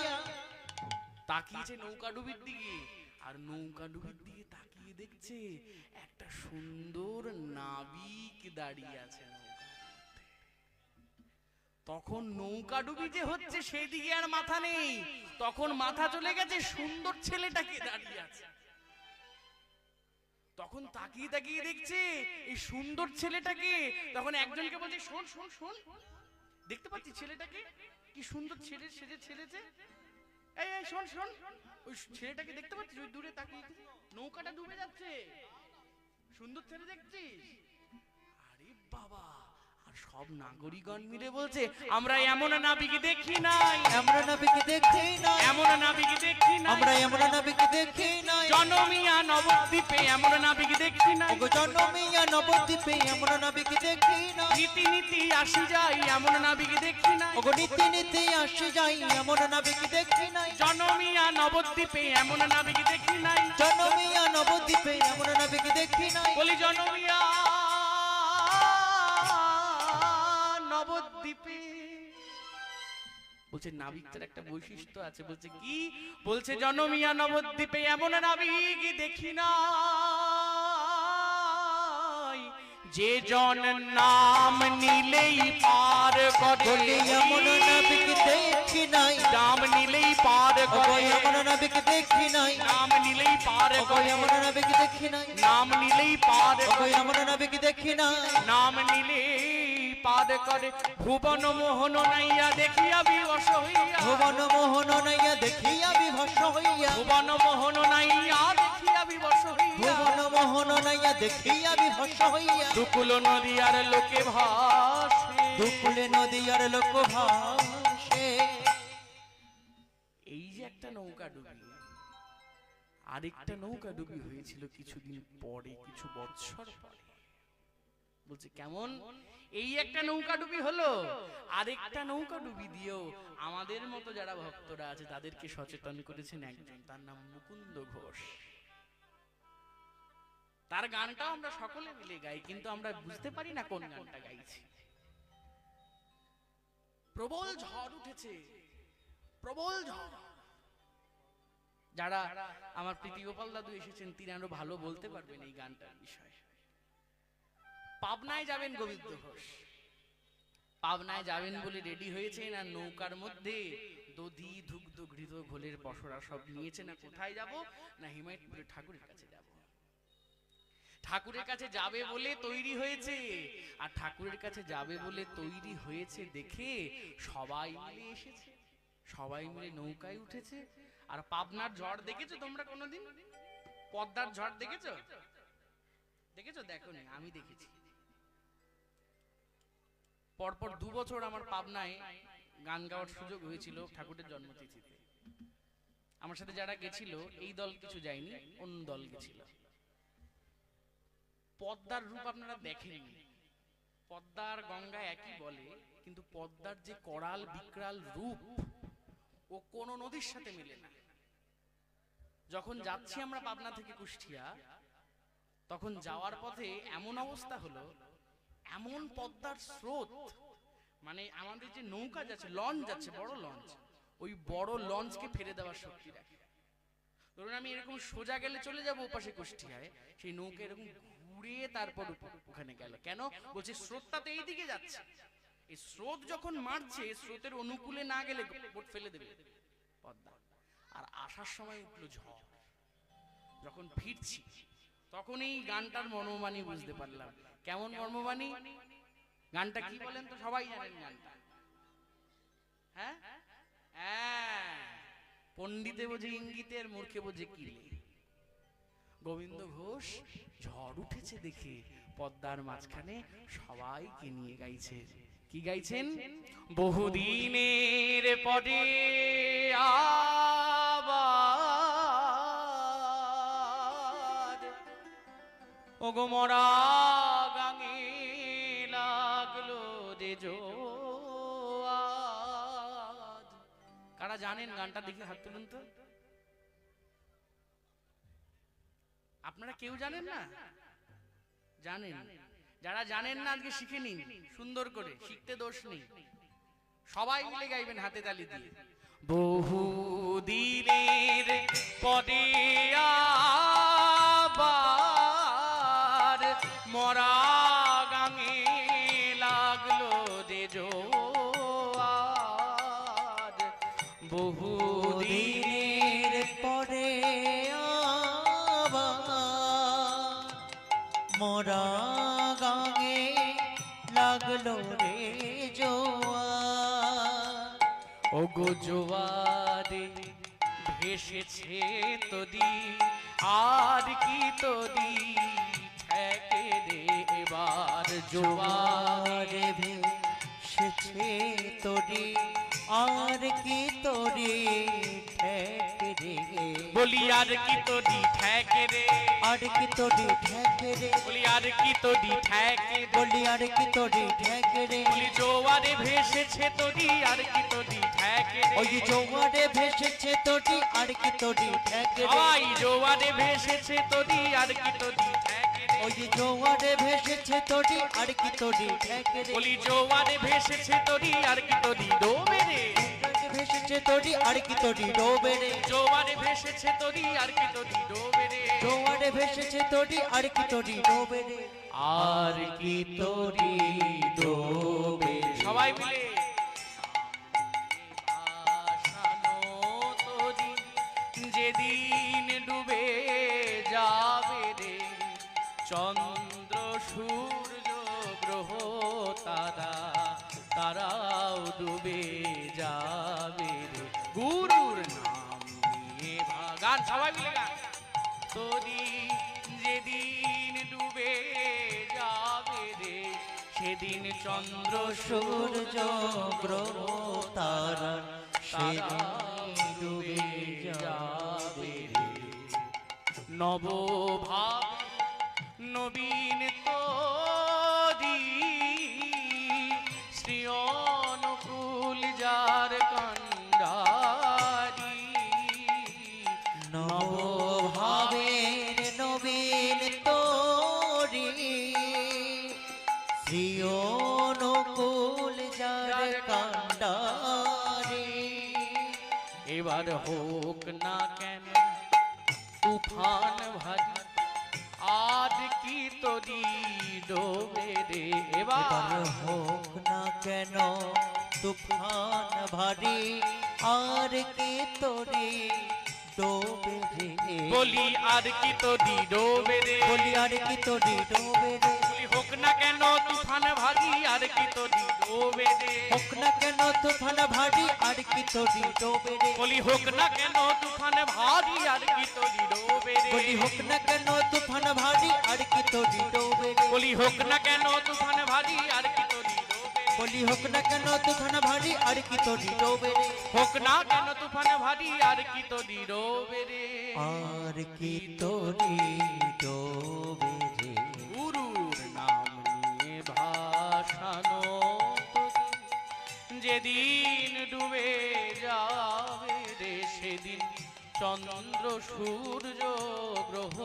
তাকিয়েছে নৌকা ডুবির দিকে, আর নৌকা ডুবির দিকে তাকিয়ে দেখছে একটা সুন্দর নাবিক দাঁড়িয়ে আছে নৌকার মধ্যে। তখন নৌকা ডুবি যে হচ্ছে সেই দিকে আর মাথা নেই, তখন মাথা চলে গেছে সুন্দর ছেলেটাকে দাঁড়িয়ে আছে। তখন তাকিয়ে তাকিয়ে দেখছে এই সুন্দর ছেলেটাকে। তখন একজনকে বলছে শোন শোন শোন, দেখতে পাচ্ছি ছেলেটাকে কি সুন্দর ছেলে সেজে ছেলেছে। এই এই শোন শোন, ওই ছেলেটাকে দেখতে পাচ্ছিস? ওই দূরে তাকিয়ে নৌকাটা ডুবে যাচ্ছে, সুন্দর ছেলে দেখছিস? আরে বাবা! আর সব নাগরিকগণ মিলে বলছে, আমরা এমন নাবিক দেখি নাই, এমন নাবিক দেখি নাই, এমন নাবিক দেখি নাই, আমরা এমন নাবিক দেখি নাই। জনমিয়া নবদ্বীপে এমন নাবিক দেখি নাই। ওগো জনমিয়া নবদ্বীপে এমন নাবিক দেখি নাই। নীতি নীতি আসি যাই এমন নাবিক দেখি নাই। ওগো নীতি নীতি আসি যাই এমন নাবিক দেখি নাই। জনমিয়া নবদ্বীপে এমন নাবিক দেখি নাই। জনমিয়া নবদ্বীপে এমন নাবিক দেখি নাই। বলি জনমিয়া নবদ্বীপে। বলছে নাবিকটার একটা বৈশিষ্ট্য আছে। বলছে কি? বলছে জনমিয়া নবদ্বীপে এমন নাবিক দেখি নাই, যে জন নাম নিলেই পার করে। বলি এমন নাবিক দেখি নাই। নাম নিলেই পার ওগো করে। এমন নাবিক দেখি নাই। নাম নিলেই পার ওগো করে। এমন নাবিক দেখি নাই। নাম নিলেই পার ওগো করে। এমন নাবিক দেখি নাই। নাম নিলেই পার করে। ভুবন মোহন নাইয়া দেখিয়া বিবশ হইয়া। ভুবন মোহন নাইয়া দেখিয়া বিভস হইয়া। ভুবন মোহন নাইয়া দেখিয়া বিবশ হইয়া। ভুবন মোহন নাইয়া দেখিয়া বিভস হইয়া। দুকুল নদিয়ার লোকে ভাসে। দুকুলে নদীর লোক ভাসে। এই যে একটা নৌকা ডুবি, আরেকটা নৌকা ডুবি হয়েছিল কিছুদিন পরে, কিছু বছর পরে। বলছে কেমন? এই একটা নৌকা ডুবি হলো, আরেকটা নৌকা ডুবি দিয়েও আমাদের মতো যারা ভক্তরা আছে তাদেরকে সচেতন করেছেন একজন, তার নাম মুকুন্দ ঘোষ। তার গানটাও আমরা সকলে মিলে গাই, কিন্তু আমরা বুঝতে পারি না কোন গানটা গাইছি। প্রবল ঝড় উঠেছে, প্রবল ঝড়। যারা আমার প্রীতি গোপাল দাদু এসেছেন, তিনি আরো ভালো বলতে পারবেন এই গানটার বিষয়ে। পাবনায় যাবেন গোবিন্দ ঘোষ, পাবনায় যাবেন বলে রেডি হয়েছেন, আর নৌকার মধ্যে দধি দুগ্ধ ঘৃত ঘোলের পসরা সব নিয়েছে। না কোথায় যাব? না হিমায়তপুরে ঠাকুরের কাছে যাব। ঠাকুরের কাছে যাবে বলে তৈরি হয়েছে, আর ঠাকুরের কাছে যাবে বলে তৈরি হয়েছে দেখে সবাই মিলে এসেছে, সবাই মিলে নৌকায় উঠেছে। আর পাবনার ঝড় দেখেছো তোমরা কোনোদিন? পদ্মার ঝড় দেখেছো? দেখেছো? দেখোনি? আমি দেখেছি। পরপর 2 বছর আমার পাবনায় গান গাওয়ার সুযোগ হয়েছিল ঠাকুরের জন্মতিথিতে। আমার সাথে যারা গেছিল, এই দল কিছু যায়নি, অন্য দল গেছিল। পদ্মার রূপ আপনারা দেখেননি। পদ্মার গঙ্গা একই বলে, কিন্তু পদ্মার যে করাল বিকরাল রূপ ও কোন নদীর সাথে মেলে না। যখন যাচ্ছি আমরা পাবনা থেকে কুষ্টিয়া, তখন যাওয়ার পথে এমন অবস্থা হলো, এমন পদ্মার স্রোত, মানে আমাদের যে নৌকা যাচ্ছে, লঞ্চ যাচ্ছে, বড় লঞ্চ, ওই বড় লঞ্চকে ফেলে দেওয়ার শক্তি রাখে। ধরুন আমি এরকম সোজা গেলে চলে যাবো ওপাশে কুষ্টিয়ায়, সেই নৌকা এরকম ঘুরে তারপর ওখানে গেল। কেন বলছে? স্রোতটা তো এইদিকে যাচ্ছে, এই স্রোত যখন মারছে, স্রোতের অনুকূলে না গেলে বোট ফেলে দেবে পদ্মা। আর আসার সময় উঠলো ঝড়। যখন ফিরছি তখন এই গানটার মর্মবাণী বুঝতে পারলাম। কেমন মর্মবাণী? গানটা কি বলেন তো? সবাই জানেন গানটা। হ্যাঁ হ্যাঁ, পণ্ডিতে বোঝে ইঙ্গিতের, মূর্খে বোঝে কিলে। গোবিন্দ ঘোষ ঝড় উঠেছে দেখে পদ্মার মাঝখানে সবাইকে নিয়ে গাইছে। কি গাইছেন? বহুদিনের পরে আবার ওগো মরা গাঙে লাগলো যে জোয়ার। কারা জানেন গানটা? দেখে হাত তুলুন তো। আপনারা কেউ জানেন না? জানেন? যারা জানেন না আজকে শিখে নিন সুন্দর করে, শিখতে দোষ নেই। সবাই মিলে গাইবেন হাতে তালি দিয়ে। বহুদিনের পরে আবার মরা গাঙে লাগলো যে জোয়ার। বহুদিনের পরে মোরা গাঙে লাগলো রে জোয়ার। ওগো জোয়ারে ভেসেছে তোদি, আর কি তোদি ঠেকে রে এবার। জোয়ারে ভেসেছে তোরি, আর কি তোরি ঠেকে রে। বলি আর কি তোদি ঠেকে রে, আর কি তোরি ঠেকে রে। বলি আর কি তোদি ঠেকে, বলি আর কি তোরি ঠেকে রে। বলি জোয়ারে ভেসেছে তোদি, আর কি তোদি ঠেকে রে। ওই জোয়ারে ভেসেছে তোরি, আর কি তোরি ঠেকে রে। সবাই জোয়ারে ভেসেছে তোদি, আর কি তোদি ঠেকে রে। ওই জোয়ারে ভেসেছে তোরি, আর কি তোরি ঠেকে রে। বলি জোয়ারে ভেসেছে তোদি, আর কি তোদি ডোবে রে। ভেসেছে তোরি, আর কি তোরি ডোবে রে। জোয়ারে ভেসেছে তোদি, আর কি তোদি ডোবে রে। জোয়ারে ভেসেছে তোরি, আর কি তোরি ডোবে রে। আর কি তোদি ডোবে। সবাই মিলে ভাসানো তোদি যেদিন ডুবে যাবে রে। চন্দ্র সূর্য গ্রহ তারা, তারাও ডুবে যাবে রে। গুরুর নাম নিয়ে গান, সবাই মিলে গান। তোরি যেদিন ডুবে যাবে রে, সেদিন চন্দ্র সূর্য গ্রহ তারা সেদিন ডুবে যাবে রে। নবভাব নবীন তোরি, শ্রী অনুকূল যার কান্ডারি। নবভাবের নবীন তোরি, শ্রী অনুকূল যার কান্ডারি। এবার হোক না কেন তুফান ভারী, আজ কি তোরি ডোবে রে। এবার হোক না কেন তুফান ভারী, আর কি তোরি ডোবে রে। বলি আর কি তোরি ডোবে রে। বলি আর কি তোরি ডোবে রে। বলি হোক না কেন তুফান ভারী, আর কি তোরি ডোবে রে। হোক না কেন তুফান ভারী, আর কি তোরি ডোবে রে। বলি হোক না কেন তুফান ভারী, আর কি তোরি ডোবে রে। বলি হোক না কেন তুফান ভারী, আর কি তোরি ডোবে রে। বলি হোক না কেন তুফান ভারী, আর কি তোরি ডোবে। বলি হোক না কেন তুফান ভারী, আর কি তোরি ডোবে রে। হোক না কেন তুফান ভারী, আর কি তোরি ডোবে রে। আর কি তোরি ডোবে রে। গুরু ভাসানো তোরে। যেদিন ডুবে যাবে রে সেদিন চন্দ্র সূর্য গ্রহ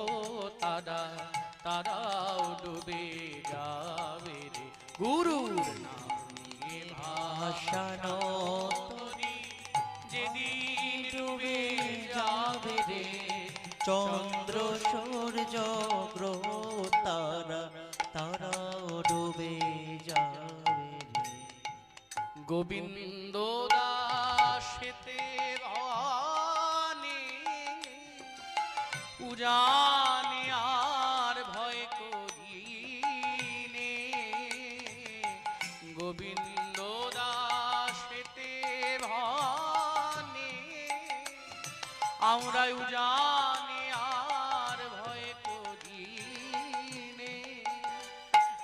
তারা তারাও ডুবে যাবে রে। গুরুর নামে ভাসানো তোরে। যেদিন ডুবে যাবে রে চন্দ্র সূর্য গ্রহ তারা তারাও ডুবে যাবে রে। গোবিন্দ দাসেতে ভবানী উজানে আর ভয় করিনে। গোবিন্দ দাসেতে ভবানী আমরা উজানে আর ভয় করিনে।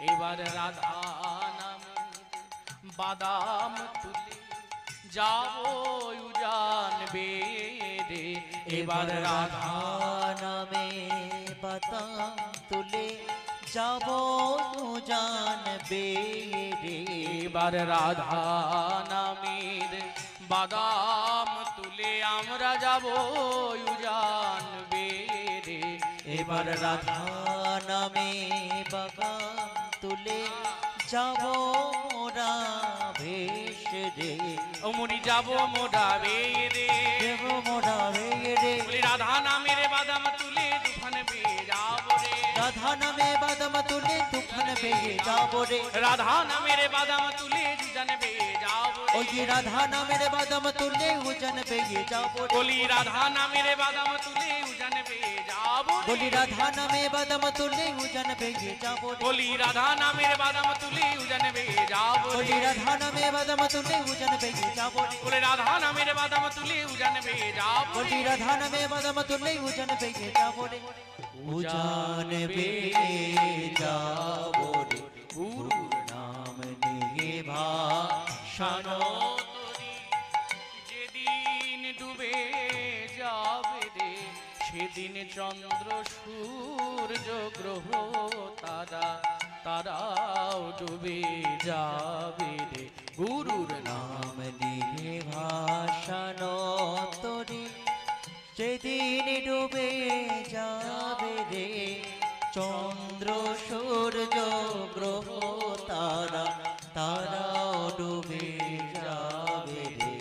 এবার রাধা নামে বাদাম তুলে যাবো জানবে রে। এবার রাধা নামে বাতাম তুলে যাব জানবে রে। এবার রাধা নামের বাদাম তুলে আমরা যাব জানবে রে। এবার রাধা নামে বাগান তুলে যাব মোরা ভেষ রে। অমনি যাব মোরা রে। দেব মোরা রে। বলি রাধা নামের বাদাম তুলে দুখানে বেয়ে যাব রে। রাধা নামে বাদাম তুলে তুফান বেয়ে যাব রে। রাধা নামের বাদাম তুলে দুজন বেয়ে যাব রে। ওই রাধা নামের বাদাম তুলে উজান বেয়ে যাব রে। বলি রাধা নামের বাদাম তুলে উজান বেয়ে যাব রে। বলি রাধা নামে বাদাম তুলে উজান বেয়ে যাব রে। বলি রাধা নামের বাদাম তুলে উজান বেয়ে যাব রে। বলি রাধা নামে বাদাম তুলে উজান বেয়ে যাব রে। বলে রাধা নামের বাদাম তুলে উজান বেয়ে যাব রে। বলি রাধা নামে বাদাম তুলে উজান বেয়ে যাব রে। উজান বেয়ে যাব রে। গুরুর নাম নিয়ে ভাসানো তোরি। যেদিন ডুবে যাবে রে সেদিন চন্দ্র সূর্য গ্রহ তারা তারাও ডুবে যাবে রে। গুরুর নাম নিয়ে ভাসানো তোরে। সেদিন ডুবে যাবে রে চন্দ্র সূর্য গ্রহ তারা তারাও ডুবে যাবে রে।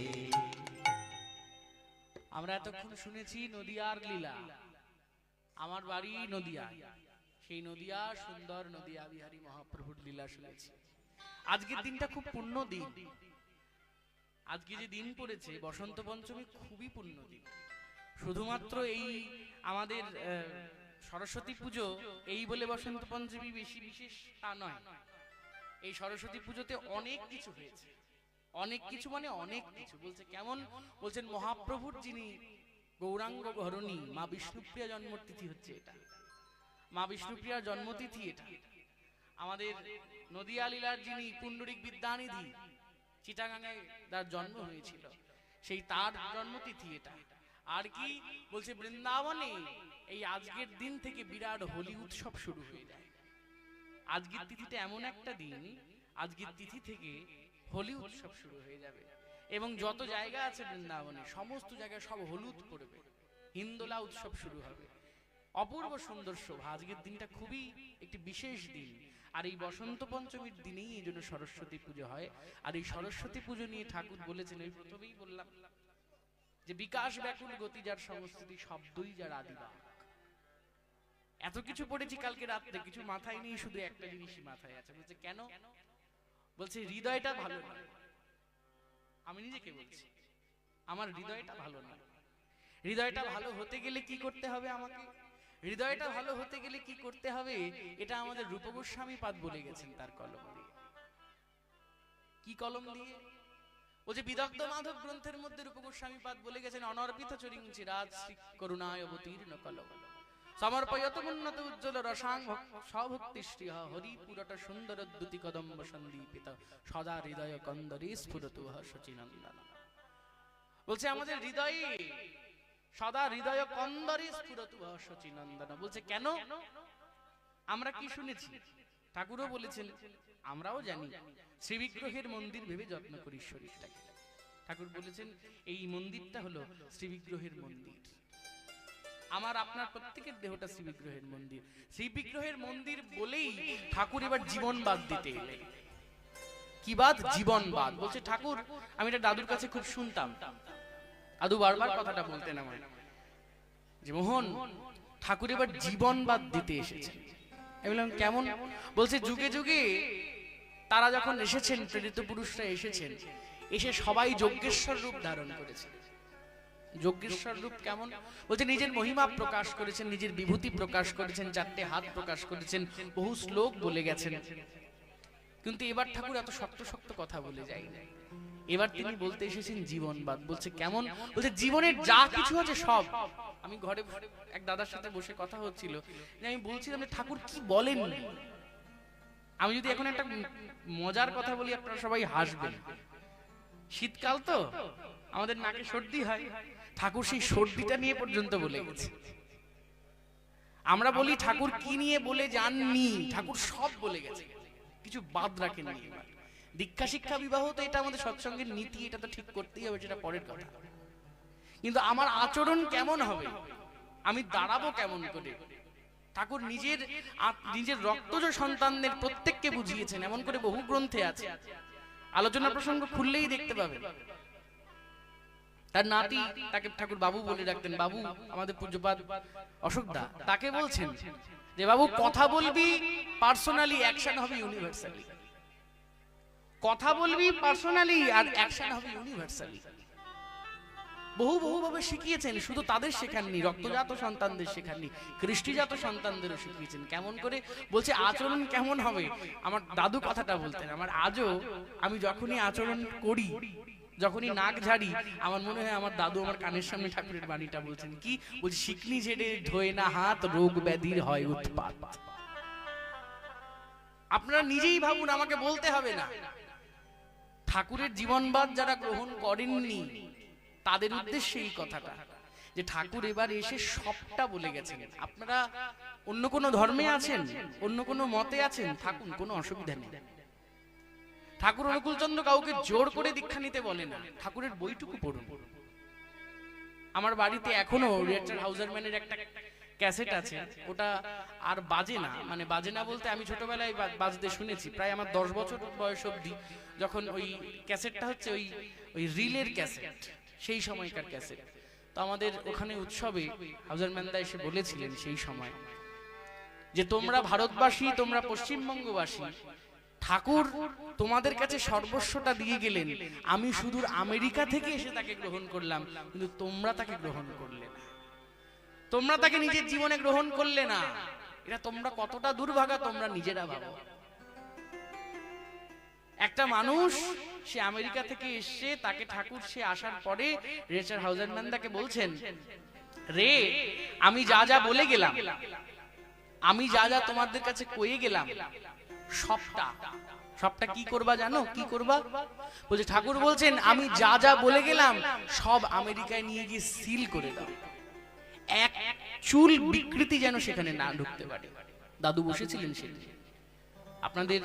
আমরা এতক্ষণ শুনেছি নদিয়ার লীলা। আমার বাড়ি নদিয়া, সেই নদিয়া সুন্দর নদিয়া বিহারী মহাপ্রভুর লীলা শুনেছি। আজকের দিনটা খুব পুণ্য দিন। আজকে যে দিন পড়েছে বসন্ত পঞ্চমী খুবই পুণ্য দিন। শুধুমাত্র এই আমাদের সরস্বতী পুজো এই বলে বসন্ত পঞ্চমী বেশি বিশেষ তা নয়। এই সরস্বতী পুজোতে অনেক কিছু হয়েছে। অনেক কিছু মানে অনেক কিছু। বলছে কেমন? বলছেন মহাপ্রভুর যিনি গৌরাঙ্গ ঘরণী মা বিষ্ণুপ্রিয়া জন্মতিথি হচ্ছে এটা। মা বিষ্ণুপ্রিয়ার জন্মতিথি এটা। আমাদের নদিয়া লীলার যিনি পুণ্ডরিক বিদ্যানিধি চিটাগাঙে তার জন্ম হয়েছিল, সেই তার জন্মতিথি এটা। আর কি বলছে বৃন্দাবনে এই আজকের দিন থেকে বিরাট হোলি উৎসব শুরু হয়ে যায়। আজকের তিথিটা এমন একটা দিন, আজকের তিথি থেকে হোলি উৎসব শুরু হয়ে যাবে। এবং যত জায়গা আছে বৃন্দাবনে সমস্ত জায়গায় সব হলুদ পড়বে, হিন্দোলা উৎসব শুরু হবে। অপূর্ব সুন্দর শোভা। আজকের দিনটা খুবই একটি বিশেষ দিন। আর এই বসন্ত পঞ্চমীর দিনেই এই জন্য সরস্বতী পুজো হয়। আর এই সরস্বতী পুজো নিয়ে ঠাকুর বলেছেন, ওই প্রথমেই বললাম যে বিকাশ ব্যাকুল গতি যার সংস্কৃতি শব্দই যার আদিবাক। এত কিছু পড়েছি কালকে রাত্রে, কিছু মাথায় নেই, শুধু একটা জিনিসই মাথায় আছে। বলছে কেন? বলছে হৃদয়টা ভালো না। আমি নিজেকে বলছি আমার হৃদয়টা ভালো না। হৃদয়টা ভালো হতে গেলে কি করতে হবে আমাকে? হৃদয়টা ভালো হতে গেলে কি করতে হবে? এটা আমাদের রূপ গোস্বামী পাদ বলে গেছেন তার কলম দিয়ে। কি কলম দিয়ে? ও যে বিদগ্ধ মাধব গ্রন্থের মধ্যে রূপ গোস্বামী পাদ বলে গেছেন, অনর্পিত চরিঞ্চি রাজ শ্রী করুণায় অবতীর্ণ কলম সমর্পয়ত উন্নত উজ্জ্বল রসাঙ্গ সভক্তি শ্রী হরি পুরট সুন্দর দ্যুতি কদম্ব সন্দীপিত সদা হৃদয় কন্দরী স্ফুরতু শচীনন্দন। বলছে আমাদের হৃদয়ে সদা হৃদয় কন্দরী স্ফুরতু শচীনন্দন। বলছে কেন? আমরা কি শুনেছি? ঠাকুরও বলেছেন, আমরাও জানি, শ্রীবিগ্রহের মন্দির ভেবে যত্ন করি শরীরটাকে। ঠাকুর বলেছেন এই মন্দিরটা হলো শ্রীবিগ্রহের মন্দির। আমার আপনার প্রত্যেকের দেহটা শ্রীবিগ্রহের মন্দির। শ্রীবিগ্রহের মন্দির বলেই ঠাকুর এবার জীবনবাদ দিতে এলেন। কি বাদ? জীবনবাদ। বলছে ঠাকুর, আমি এটা দাদুর কাছে খুব শুনতাম, দাদু বারবার কথাটা বলতেন আমার, যে মোহন, ঠাকুর এবার জীবনবাদ দিতে এসেছেন। আমি বললাম কেমন? বলছে যুগে যুগে তারা যখন এসেছেন, প্রেরিত পুরুষরা এসেছেন, এসে সবাই যজ্ঞেশ্বর রূপ ধারণ করেছে। যজ্ঞেশ্বর রূপ কেমন? বলছে নিজের মহিমা প্রকাশ করেছেন, নিজের বিভূতি প্রকাশ করেছেন, 4টে হাত প্রকাশ করেছেন, বহু শ্লোক বলে গেছেন। কিন্তু এবার ঠাকুর এত শক্ত শক্ত কথা বলে যায় না। এবার তিনি বলতে এসেছেন জীবনবাদ। বলছে কেমন? বলছে জীবনের যা কিছু আছে সব। আমি ঘরে এক দাদার সাথে বসে কথা হচ্ছিল, আমি বলছিলাম ঠাকুর কি বলেন। আমি যদি এখন একটা মজার কথা বলি, আপনারা সবাই হাসবেন। শীতকাল তো, আমাদের নাকে সর্দি হয়, ঠাকুর সেই সর্দিটা নিয়ে পর্যন্ত বলে গেছে। আমরা বলি ঠাকুর কি নিয়ে বলে যাননি, ঠাকুর সব বলে গেছে, কিছু বাদ রাখেননি। দীক্ষা শিক্ষা বিবাহ তো এটা আমাদের সৎসঙ্গের নীতি, এটা তো ঠিক করতেই হবে, সেটা পরের কথা। কিন্তু আমার আচরণ কেমন হবে, আমি দাঁড়াবো কেমন করে, ঠাকুর নিজের রক্তজ সন্তানদের প্রত্যেককে বুঝিয়েছেন। এমন করে বহু গ্রন্থে আছে, আলোচনা প্রসঙ্গ খুললেই দেখতে পাবেন। তার নাতি, তাকে ঠাকুর বাবু বলে ডাকতেন, বাবু আমাদের পূজ্যপাদ অশোকদা, তাকে বলছেন যে বাবু কথা বলবি পার্সোনালি, অ্যাকশন হবে ইউনিভার্সালি। কথা বলবি পার্সোনালি আর অ্যাকশন হবে ইউনিভার্সালি। বহু ভাবে শিখিয়েছেন, শুধু তাদের শেখাননি, রক্তজাত সন্তানদের শেখাননি, কৃষ্টিজাত সন্তানদেরও শিখিয়েছেন। কেমন করে? বলছে আচরণ কেমন হবে। আমার দাদু কথাটা বলতেন, আমার আজও আমি যখনই আচরণ করি, যখনই নাক ঝাড়ি, আমার মনে হয় আমার দাদু আমার কানের সামনে ঠাকুরের বাণীটা বলছেন। কি বলছে? শিকনি ঝেড়ে ধোয় না হাত, রোগ ব্যাধির হয় উৎপাত। আপনারা নিজেই ভাবুন, আমাকে বলতে হবে না। ঠাকুরের জীবনবাদ যারা গ্রহণ করেননি তাদের উদ্দেশ্যে এই কথাটা, যে ঠাকুর এবার এসে সবটা বলে গেছেন। আপনারা অন্য কোনো ধর্মে আছেন, অন্য কোনো মতে আছেন, থাকুন, কোনো অসুবিধা নেই। ঠাকুর অনুকূলচন্দ্র কাউকে জোর করে দীক্ষা নিতে বলে না, ঠাকুরের বইটুকু পড়ুন। আমার বাড়িতে এখনো রিচার্ড হাউজারম্যানের একটা ক্যাসেট আছে, ওটা আর বাজে না, মানে বাজে না বলতে আমি ছোটবেলায় বাজতে শুনেছি, প্রায় আমার 10 বছর বয়স অবধি, যখন ওই ক্যাসেটটা হচ্ছে ওই রিলের ক্যাসেট, সেই সময়কার ক্যাসেট। তো আমাদের ওখানে উৎসবে হাউজারম্যানদা এসে বলেছিলেন সেই সময়, যে তোমরা ভারতবাসী, তোমরা পশ্চিমবঙ্গবাসী, ঠাকুর তোমাদের কাছে সর্বস্বটা দিয়ে গেলেন, আমি সুদূর আমেরিকা থেকে এসে তাকে গ্রহণ করলাম, কিন্তু তোমরা তাকে গ্রহণ করলে না, তোমরা তাকে নিজের জীবনে গ্রহণ করলে না। এটা তোমরা কতটা দুর্ভাগা তোমরা নিজেরা ভাবো। একটা মানুষ সে আমেরিকা থেকে এসে, তাকে ঠাকুর সে আসার পরে রিচার্ড হাউজারম্যান তাকে বলছেন, রে আমি যা যা বলে গেলাম, আমি যা যা তোমাদের কাছে কয়ে গেলাম, সবটা কি করবা জানো? কি করবা? বলছে ঠাকুর বলছেন আমি যা যা বলে গেলাম সব আমেরিকায় নিয়ে গিয়ে সিল করে দাও, এক চুল বিকৃতি যেন সেখানে না ঢুকতে পারে। দাদু বসেছিলেন সেদিন। আপনাদের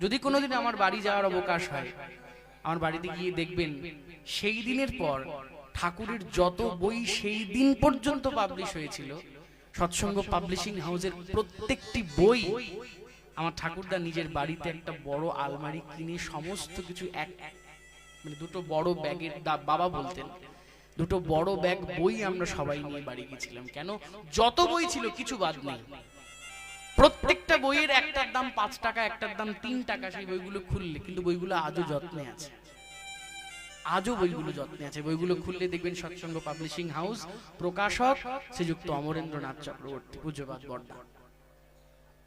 যদি কোনোদিন আমার বাড়ি যাওয়ার অবকাশ হয়, আমার বাড়িতে গিয়ে দেখবেন সেই দিনের পর ঠাকুরের যত বই সেই দিন পর্যন্ত পাবলিশ হয়েছিল, সৎসঙ্গ পাবলিশিং হাউসের প্রত্যেকটি বই আমার ঠাকুরদা নিজের বাড়িতে একটা বড় আলমারি কিনে সমস্ত কিছু মানে দুটো বড় ব্যাগের, বাবা বলতেন দুটো বড় ব্যাগ বই আমরা সবাই নিয়ে বাড়ি গেছিলাম। কেন? যত বই ছিল কিছু বাদ নেই। প্রত্যেকটা বইয়ের একটার দাম 5 টাকা, একটার দাম 3 টাকা। সেই বইগুলো খুললে, কিন্তু বইগুলো আজও যত্নে আছে, আজও বইগুলো যত্নে আছে। বইগুলো খুললে দেখবেন সৎসঙ্গ পাবলিশিং হাউস, প্রকাশক শ্রীযুক্ত অমরেন্দ্রনাথ চক্রবর্তী, পূজ্যপাদ বর্দা,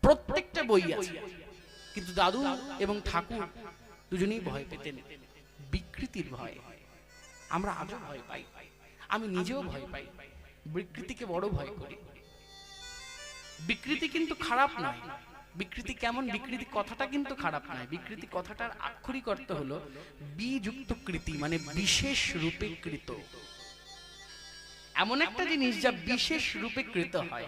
প্রত্যেকটা বই আছে। কিন্তু দাদু এবং ঠাকুর দুজনেই ভয় পেতেন, বিকৃতির ভয়। আমরা আজও ভয় পাই, আমি নিজেও ভয় পাই, বিকৃতিকে বড় ভয় করি। বিকৃতি কিন্তু খারাপ নয়। বিকৃতি কেমন? বিকৃতি কথাটা কিন্তু খারাপ নয়। বিকৃতি কথাটার আক্ষরিক অর্থ হলো বিযুক্ত কৃতি, মানে বিশেষ রূপে কৃত। এমন একটা জিনিস যা বিশেষ রূপে কৃত হয়।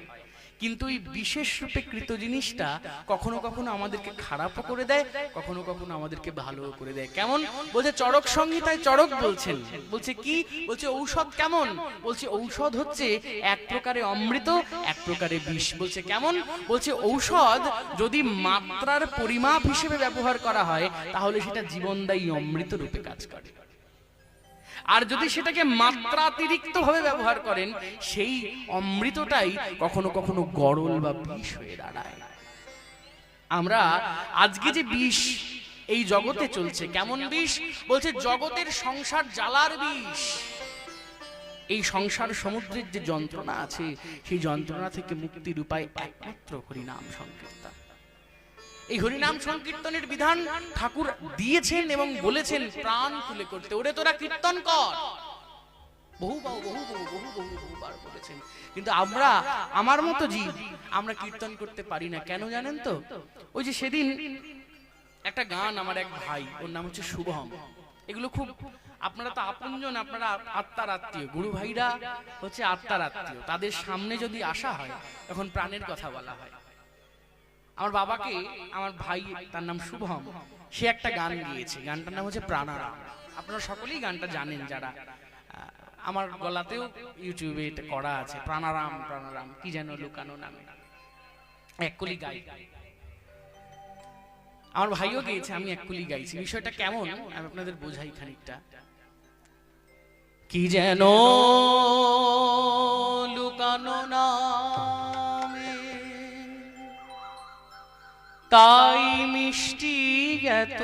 কিন্তু এই বিশেষ রূপে কৃত জিনিসটা কখনো কখনো আমাদেরকে খারাপও করে দেয়, কখনো কখনো আমাদেরকে ভালোও করে দেয়। কেমন? বলছে চরক সংহিতায় চরক বলছেন, বলছে কি? বলছে ঔষধ কেমন? বলছে ঔষধ হচ্ছে এক প্রকারে অমৃত, এক প্রকারে বিষ। বলছে কেমন? বলছে ঔষধ যদি মাত্রার পরিমাপ হিসেবে ব্যবহার করা হয় তাহলে সেটা জীবনদায়ী অমৃত রূপে কাজ করে, আর যদি সেটাকে মাত্রাতিরিক্ত ভাবে ব্যবহার করেন সেই অমৃতটাই কখনো কখনো গরল বা বিষ হয়ে দাঁড়ায়। আমরা আজকে যে বিষ এই জগতে চলছে, কেমন বিষ? বলছে জগতের সংসার জ্বালার বিষ। এই সংসার সমুদ্রের যে যন্ত্রণা আছে সেই যন্ত্রণা থেকে মুক্তির উপায় একমাত্র হরিনাম সংকীর্তন। এই হরিনাম সংকীর্তনের বিধান ঠাকুর দিয়েছেন এবং বলেছেন প্রাণ খুলে করতে। ওরে তোরা কীর্তন কর, বহুবার বলেছেন। কিন্তু আমরা, আমার মতো জীব, আমরা কীর্তন করতে পারি না। কেন জানেন তো? ওই যে সেদিন একটা গান, আমার এক ভাই, ওর নাম হচ্ছে শুভম, এগুলো খুব, আপনারা তো আপনজন, আপনারা আত্মার আত্মীয়, গুরু ভাইরা হচ্ছে আত্মার আত্মীয়, তাদের সামনে যদি আসা হয় তখন প্রাণের কথা বলা হয়। আমার বাবাকে, আমার ভাই, তার নাম শুভম, সে একটা গান গিয়েছে, গানটার নাম হচ্ছে প্রাণারাম। আপনারা সকলেই গানটা জানেন, যারা, আমার গলাতেও ইউটিউবে এটা করা আছে, প্রাণারাম প্রাণারাম কি যেন লুকানো নামে, এককলি গাই। আমার ভাইও গিয়েছে, আমি এককলি গাইছি। বিষয়টা কেমন আমি আপনাদের বোঝাই খানিকটা। কি যেন লুকানো নামে তাই মিষ্টি এত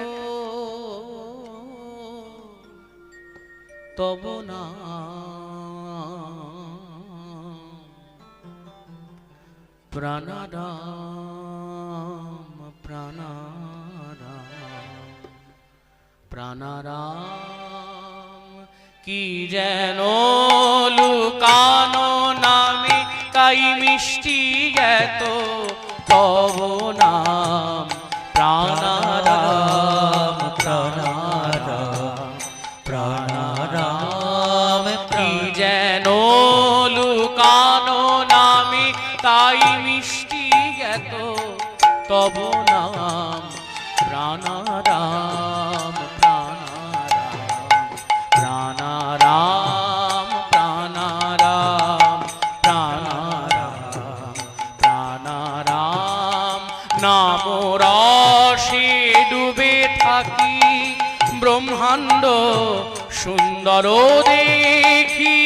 তব না প্রাণারাম প্রাণারাম প্রাণারাম। কি যেন লুকানো নামে তাই মিষ্টি এত তব নাম প্রাণারাম প্রাণারাম প্রাণারাম। কি যেন লুকানো নামে তাই মিষ্টি এত তব নাম প্রাণারাম প্রাণারাম প্রাণারাম প্রাণারাম প্রাণারাম। নাম রসে ডুবে থাকি ব্রহ্মাণ্ড সুন্দর দেখি,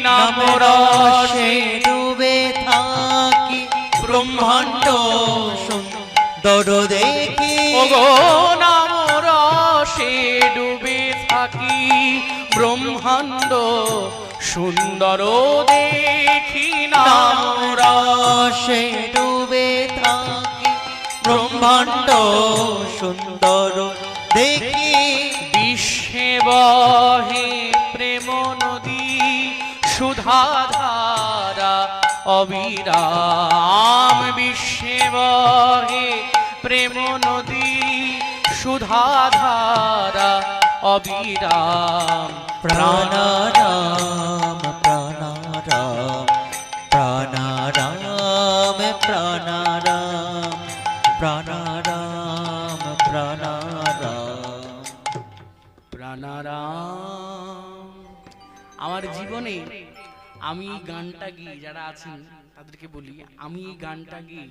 নাম রসে ডুবে থাকি ব্রহ্মাণ্ড সুন্দর দেখি। ওগো নাম রসে ডুবে থাকি ব্রহ্মাণ্ড সুন্দর দেখি, নাম রসে ডুবে থাকি ব্রহ্মাণ্ড সুন্দর দেখি। বিশ্বে বহে প্রেম নদী সুধাধারা অবিরাম, বিশ্বে বহে প্রেম নদী সুধাধারা অবিরাম। প্রাণারাম প্রাণারাম প্রাণারাম প্রাণারাম প্রাণারাম প্রাণারাম প্রাণারাম। আমার জীবনে আমি গানটা গিয়ে, যারা আছেন তাদেরকে বলি, আমি এই গানটা গিয়ে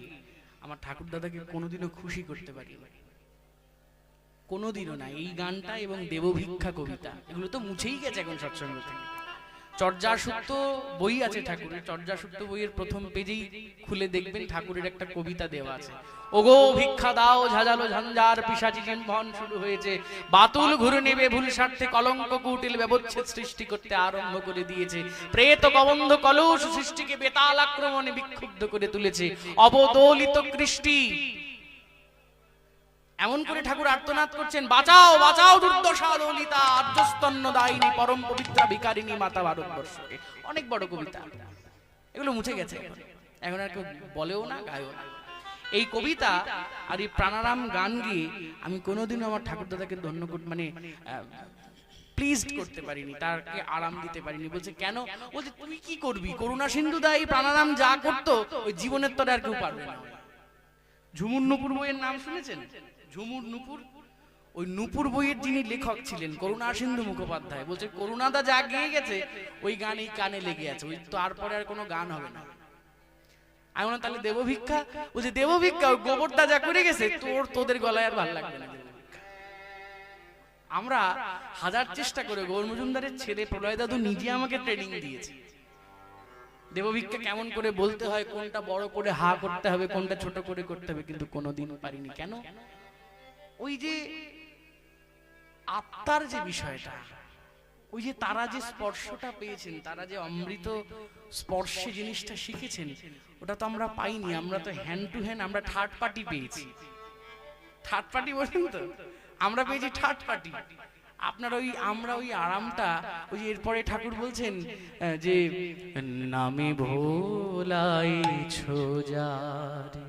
আমার ঠাকুর দাদাকে কোনোদিনও খুশি করতে পারি না, কোনোদিনও না। এই গানটা এবং দেবভিক্ষা কবিতা এগুলো তো মুছেই গেছে এখন সৎসঙ্গ থেকে। চর্যাসূক্ত বই আছে ঠাকুরের, চর্যাসূক্ত বইয়ের প্রথম পেজেই খুলে দেখবেন ঠাকুরের একটা কবিতা দেওয়া আছে। ওগো ভিক্ষা দাও ঝাঁঝালো ঝঞ্ঝার পিশাচি চিম্বন শুরু হয়েছে, বাতুল ঘুরে নেবে ভুল স্বার্থে কলঙ্ক কুটিল ব্যবচ্ছেদ সৃষ্টি করতে আরম্ভ করে দিয়েছে, প্রেত কবন্ধ কলুষ সৃষ্টিকে বেতাল আক্রমণে বিক্ষুব্ধ করে তুলেছে, অবদলিত কৃষ্টি। এমন করে ঠাকুর আর্তনাদ করছেন, বাঁচাও বাঁচাও দুর্দশা ললিতা আর্যস্তন্য দায়িনী পরম পবিত্রা ভিকারিণী মাতা ভারতবর্ষকে। অনেক বড় কবিতা, এগুলো মুছে গেছে, এখন আর কেউ বলেও না, গায়ও না। এই কবিতা আর এই প্রাণারাম গান গিয়ে আমি কোনোদিনও আমার ঠাকুর দাদাকে ধন্য মানে প্লিজ করতে পারিনি, তাকে আরাম দিতে পারিনি। বলছে কেন? বলছে তুই কি করবি, করুণা সিন্ধু দা এই প্রাণারাম যা করতো ওই জীবনের তরে আর কেউ পারবে না। ঝুমুর নুপুর বইয়ের নাম শুনেছেন? ঝুমুর নুপুর, ওই নুপুর বইয়ের যিনি লেখক ছিলেন করুণা সিন্ধু মুখোপাধ্যায়। বলছে করুণাদা যা গেয়ে গেছে ওই গান এই কানে লেগে আছে, ওই তারপরে আর কোনো গান হবে না। আমি বললাম তাহলে দেবভিক্ষা? বলছে দেবভিক্ষা ওই গোবরদা যা করে গেছে তোদের গলায় আর ভালো লাগবে না। আমরা হাজার চেষ্টা করে গৌর মজুমদারের ছেলে প্রলয় দাদু নিজে আমাকে ট্রেনিং দিয়েছে দেবভিক্ষা কেমন করে বলতে হয়, কোনটা বড় করে হা করতে হবে, কোনটা ছোট করে করতে হবে, কিন্তু কোনোদিন পারিনি। কেন? ওই যে আত্মার যে বিষয়টা, ওই যে তারা যে স্পর্শটা পেয়েছেন, তারা যে অমৃত স্পর্শে জিনিসটা শিখেছেন, ওটা তো আমরা পাইনি। আমরা তো হ্যান্ড টু হ্যান্ড, আমরা থার্ড পার্টি পেয়েছি। থার্ড পার্টি বলেন তো, আমরা পেয়েছি থার্ড পার্টি। আপনার ওই আমরা ওই আরামটা, ওই যে এরপরে ঠাকুর বলছেন যে নামে ভোলাইছো যারে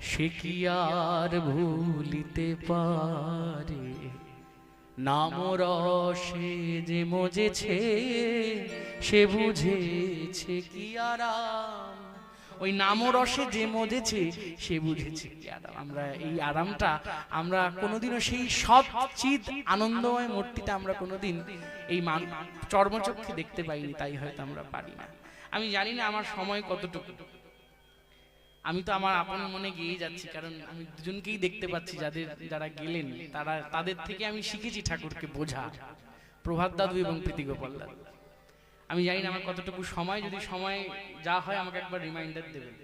সে কি আর ভুলিতে পারে, নাম রসে যে মজেছে সে বুঝেছে কি আরাম। ওই নাম রসে যে মজেছে সে বুঝেছে কি আরাম। আমরা এই আরামটা আমরা কোনোদিনও সেই সচ্চিৎ আনন্দময় মূর্তিটা আমরা কোনোদিন এই চর্মচক্ষে দেখতে পাইনি, তাই হয়তো আমরা পারি না। আমি জানি না আমার সময় কতটুকু, আমি তো আমার আপন মনে গিয়ে যাচ্ছি, কারণ আমি দুজনকেই দেখতে পাচ্ছি যারা গেলেন, তাদের থেকে আমি শিখেছি ঠাকুরকে বোঝা, প্রভাত দাদু এবং প্রীতিগোপাল দাদু। আমি জানি না আমার কতটুকু সময়, যদি সময় যা হয় আমাকে একবার রিমাইন্ডার দেবেন।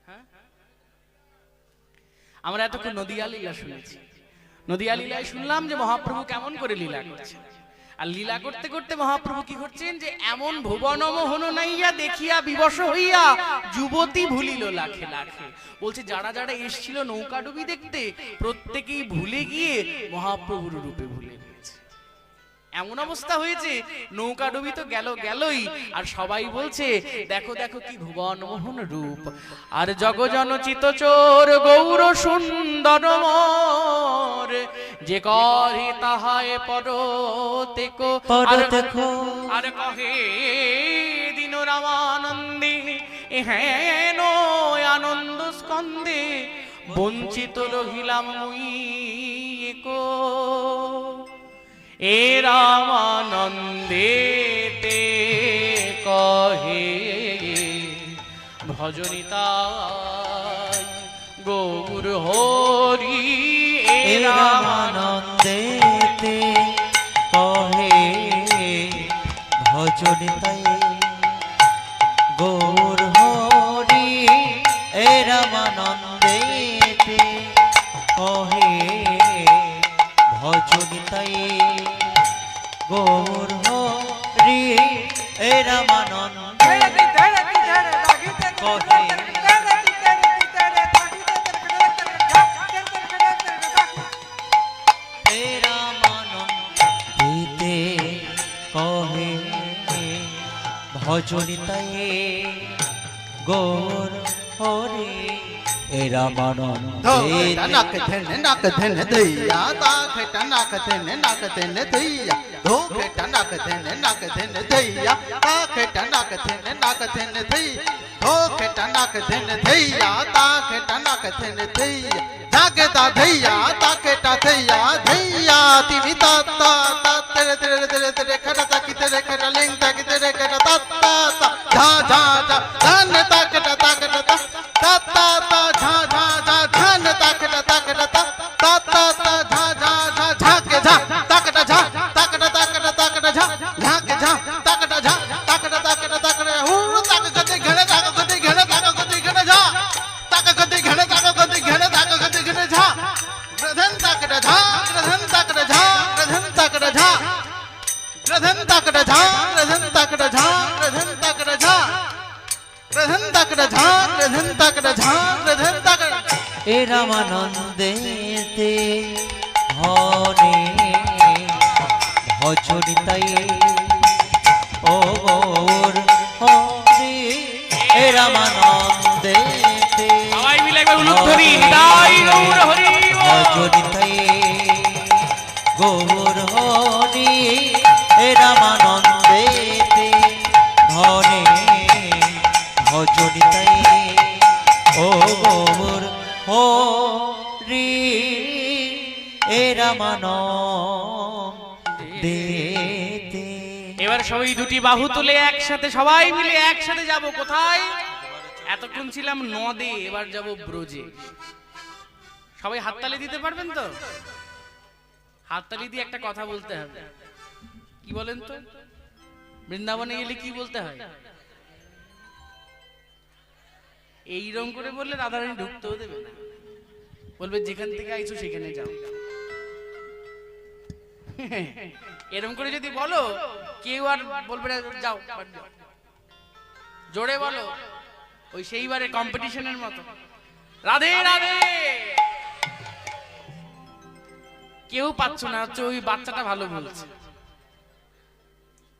হ্যাঁ, আমরা এতক্ষণ নদিয়া লীলা শুনেছি। নদিয়া লীলায় শুনলাম যে মহাপ্রভু কেমন করে লীলা করছেন, আর লীলা করতে করতে মহাপ্রভু কি করছেন যে এমন ভুবনমোহন নাইয়া দেখিয়া বিবশ হইয়া যুবতী ভুলিল লাখে লাখে। বলছে যারা যারা এসেছিল নৌকাডুবি দেখতে প্রত্যেকেই ভুলে গিয়ে মহাপ্রভুর রূপে ভুলে গিয়েছে। এমন অবস্থা হয়েছে নৌকাডুবি তো গেলই, আর সবাই বলছে দেখো দেখো কি ভুবনমোহন রূপ। আর জগজন চিতচোর গৌর সুন্দর মোর, যে কহে তাহায় পরতেকো আর কহে দিন রামানন্দে হেন আনন্দ স্কন্দে বঞ্চিত রহিলাম মুই একো। এ রামানন্দেতে কহে ভজনিতাই গৌর হরি। এ রামানন্দেতে কহে ভজনিতাই গৌর হরি। এ রামানন্দেতে কহে ভজনিতাই গৌর হরি। এ রামানন্দেতে কহে কহে ভজনিতাই গৌর হরি। এ রামানন্দেতে নাক ধেন দইয়া তাখেটা নাক ধেন দইয়া ধোখেটা নাক ধেন দইয়া তাখেটা নাক ধেন দইয়া ধোখেটা নাক ধেন দইয়া তাখেটা নাক ধেন দইয়া জাগেতা দইয়া তাকেটা দইয়া দইয়া তিমি তাত্তা তেরে তেরে তেরে তেরে খটা তাকি তেরে খটা লিং তাকি তেরে খটা তাত্তা ঝা ঝা ঝা ধান তাকেটা তাকেটা তা তা তা ঝা ঝা ঝা ধান তাকেটা তাকেটা তা তা তা ঝা ঝা ঝা ঝাকে ঝা তাকেটা ঝা তাকেটা তাকেটা তাকেটা ঝা ঝাকে ঝা তাকেটা ঝা তাকেটা তাকেটা তাকেটা হু তাকে গতি ঘেড়ে তাকে গতি ঘেড়ে তাকে গতি ঘেড়ে ঝা তাকে গতি ঘেড়ে তাকে গতি ঘেড়ে তাকে গতি ঘেড়ে ঝা গ্রধন তাকেটা ঝা গ্রধন তাকেটা ঝা গ্রধন তাকেটা ঝা গ্রধন তাকেটা ঝা গ্রধন তাকেটা ঝা গ্রধন তাকেটা ঝা গ্রধন তাকেটা ঝা গ্রধন তাকেটা ঝা গ্রধন তাকেটা। এ রামানন্দেতে হরে ভজনিতাই ও গৌর হরি। এ রামানন্দেতে সবাই মিলে একবার উলুধ্বনি নিতাই গৌর হরি। ভজনিতাই গৌর হরি। রামান দে দে। এবার সবাই দুটি বাহু তুলে একসাথে সবাই মিলে একসাথে যাব কোথায়? এতক্ষণ ছিলাম নদে, এবার যাব ব্রজে। সবাই হাততালি দিতে পারবেন তো? হাততালি দিয়ে একটা কথা বলতে হবে। কি বলেন তো? বৃন্দাবনে গেলে কি বলতে হয়? এইরকম করে বললে রাধারানী ঢুকতেও দেবে না, বলবে যেখান থেকে আইছো সেখানে যাও। এরকম করে যদি বলো কেউ আর বলবে না যাও, জোরে বলো, ওই সেইবারে কম্পিটিশনের মতো রাধে রাধে। কেউ পাচ্ছ না, হচ্ছে ওই বাচ্চাটা ভালো বলছে।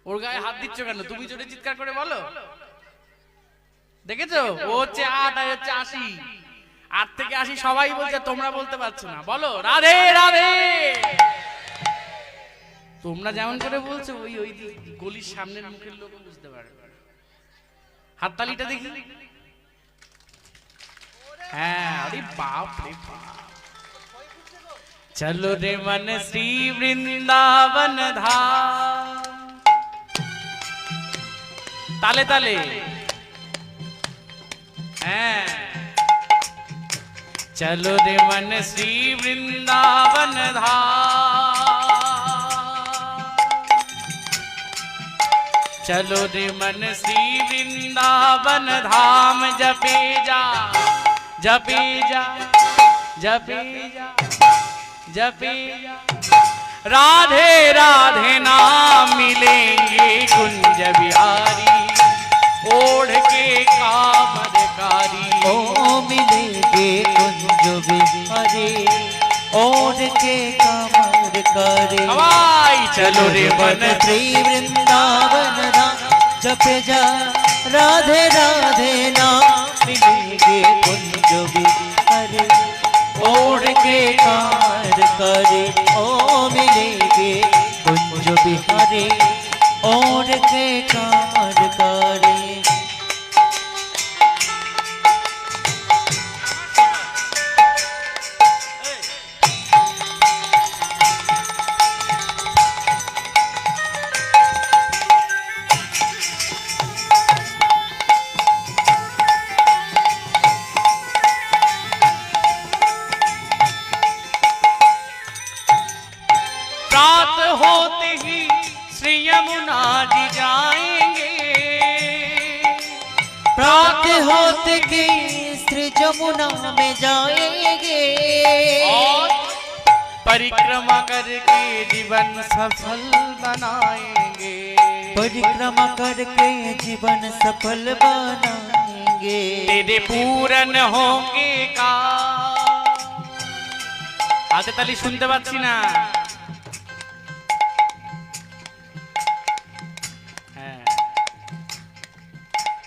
ওর গায়ে হাত দিচ্ছ কেন? তুমি জোরে চিৎকার করে বলো। দেখেছো, ও হচ্ছে 8 আর হচ্ছে 80, 8 থেকে 80 সবাই বলছে, তোমরা বলতে পারছো না। বলো রাধে রাধে। তোমরা যেমন করে বলছো ওই ওই গলির সামনের মুখের লোক বুঝতে পারবে। হাততালিটা দেখি। হ্যাঁ, আরে বাপ রে বাপ। চলো রে মন শ্রী বৃন্দাবন ধাম। তালে তালে। হ্যাঁ, चलो रे मन श्री वृंदावन धाम। चलो रे मन श्री वृंदावन धाम। जपे जा जपे जा जपे जा जपे जा। राधे राधे नाम मिलेंगे कुंज बिहारी। ओढ़ के कामरकारी ओ मिलेंगे कुंज बिहारी। ओढ़ के कमर करे। हवाई चलो रे मन श्री वृंदावन धाम। जपे जा राधे राधे नाम मिलेंगे कुंज बिहारी। ओढ़ के कमर करे। ओ मिलेंगे कुंज बिहारी। ओढ़ के कमर करे। होते ही श्री यमुना जी जाएंगे। प्रात होते के श्री जमुना में जाएंगे। और परिक्रमा करके जीवन सफल बनाएंगे। परिक्रमा करके जीवन सफल बनाएंगे। तेरे पूरन होंगे का। आते ताली सुनते पाচ্ছি না।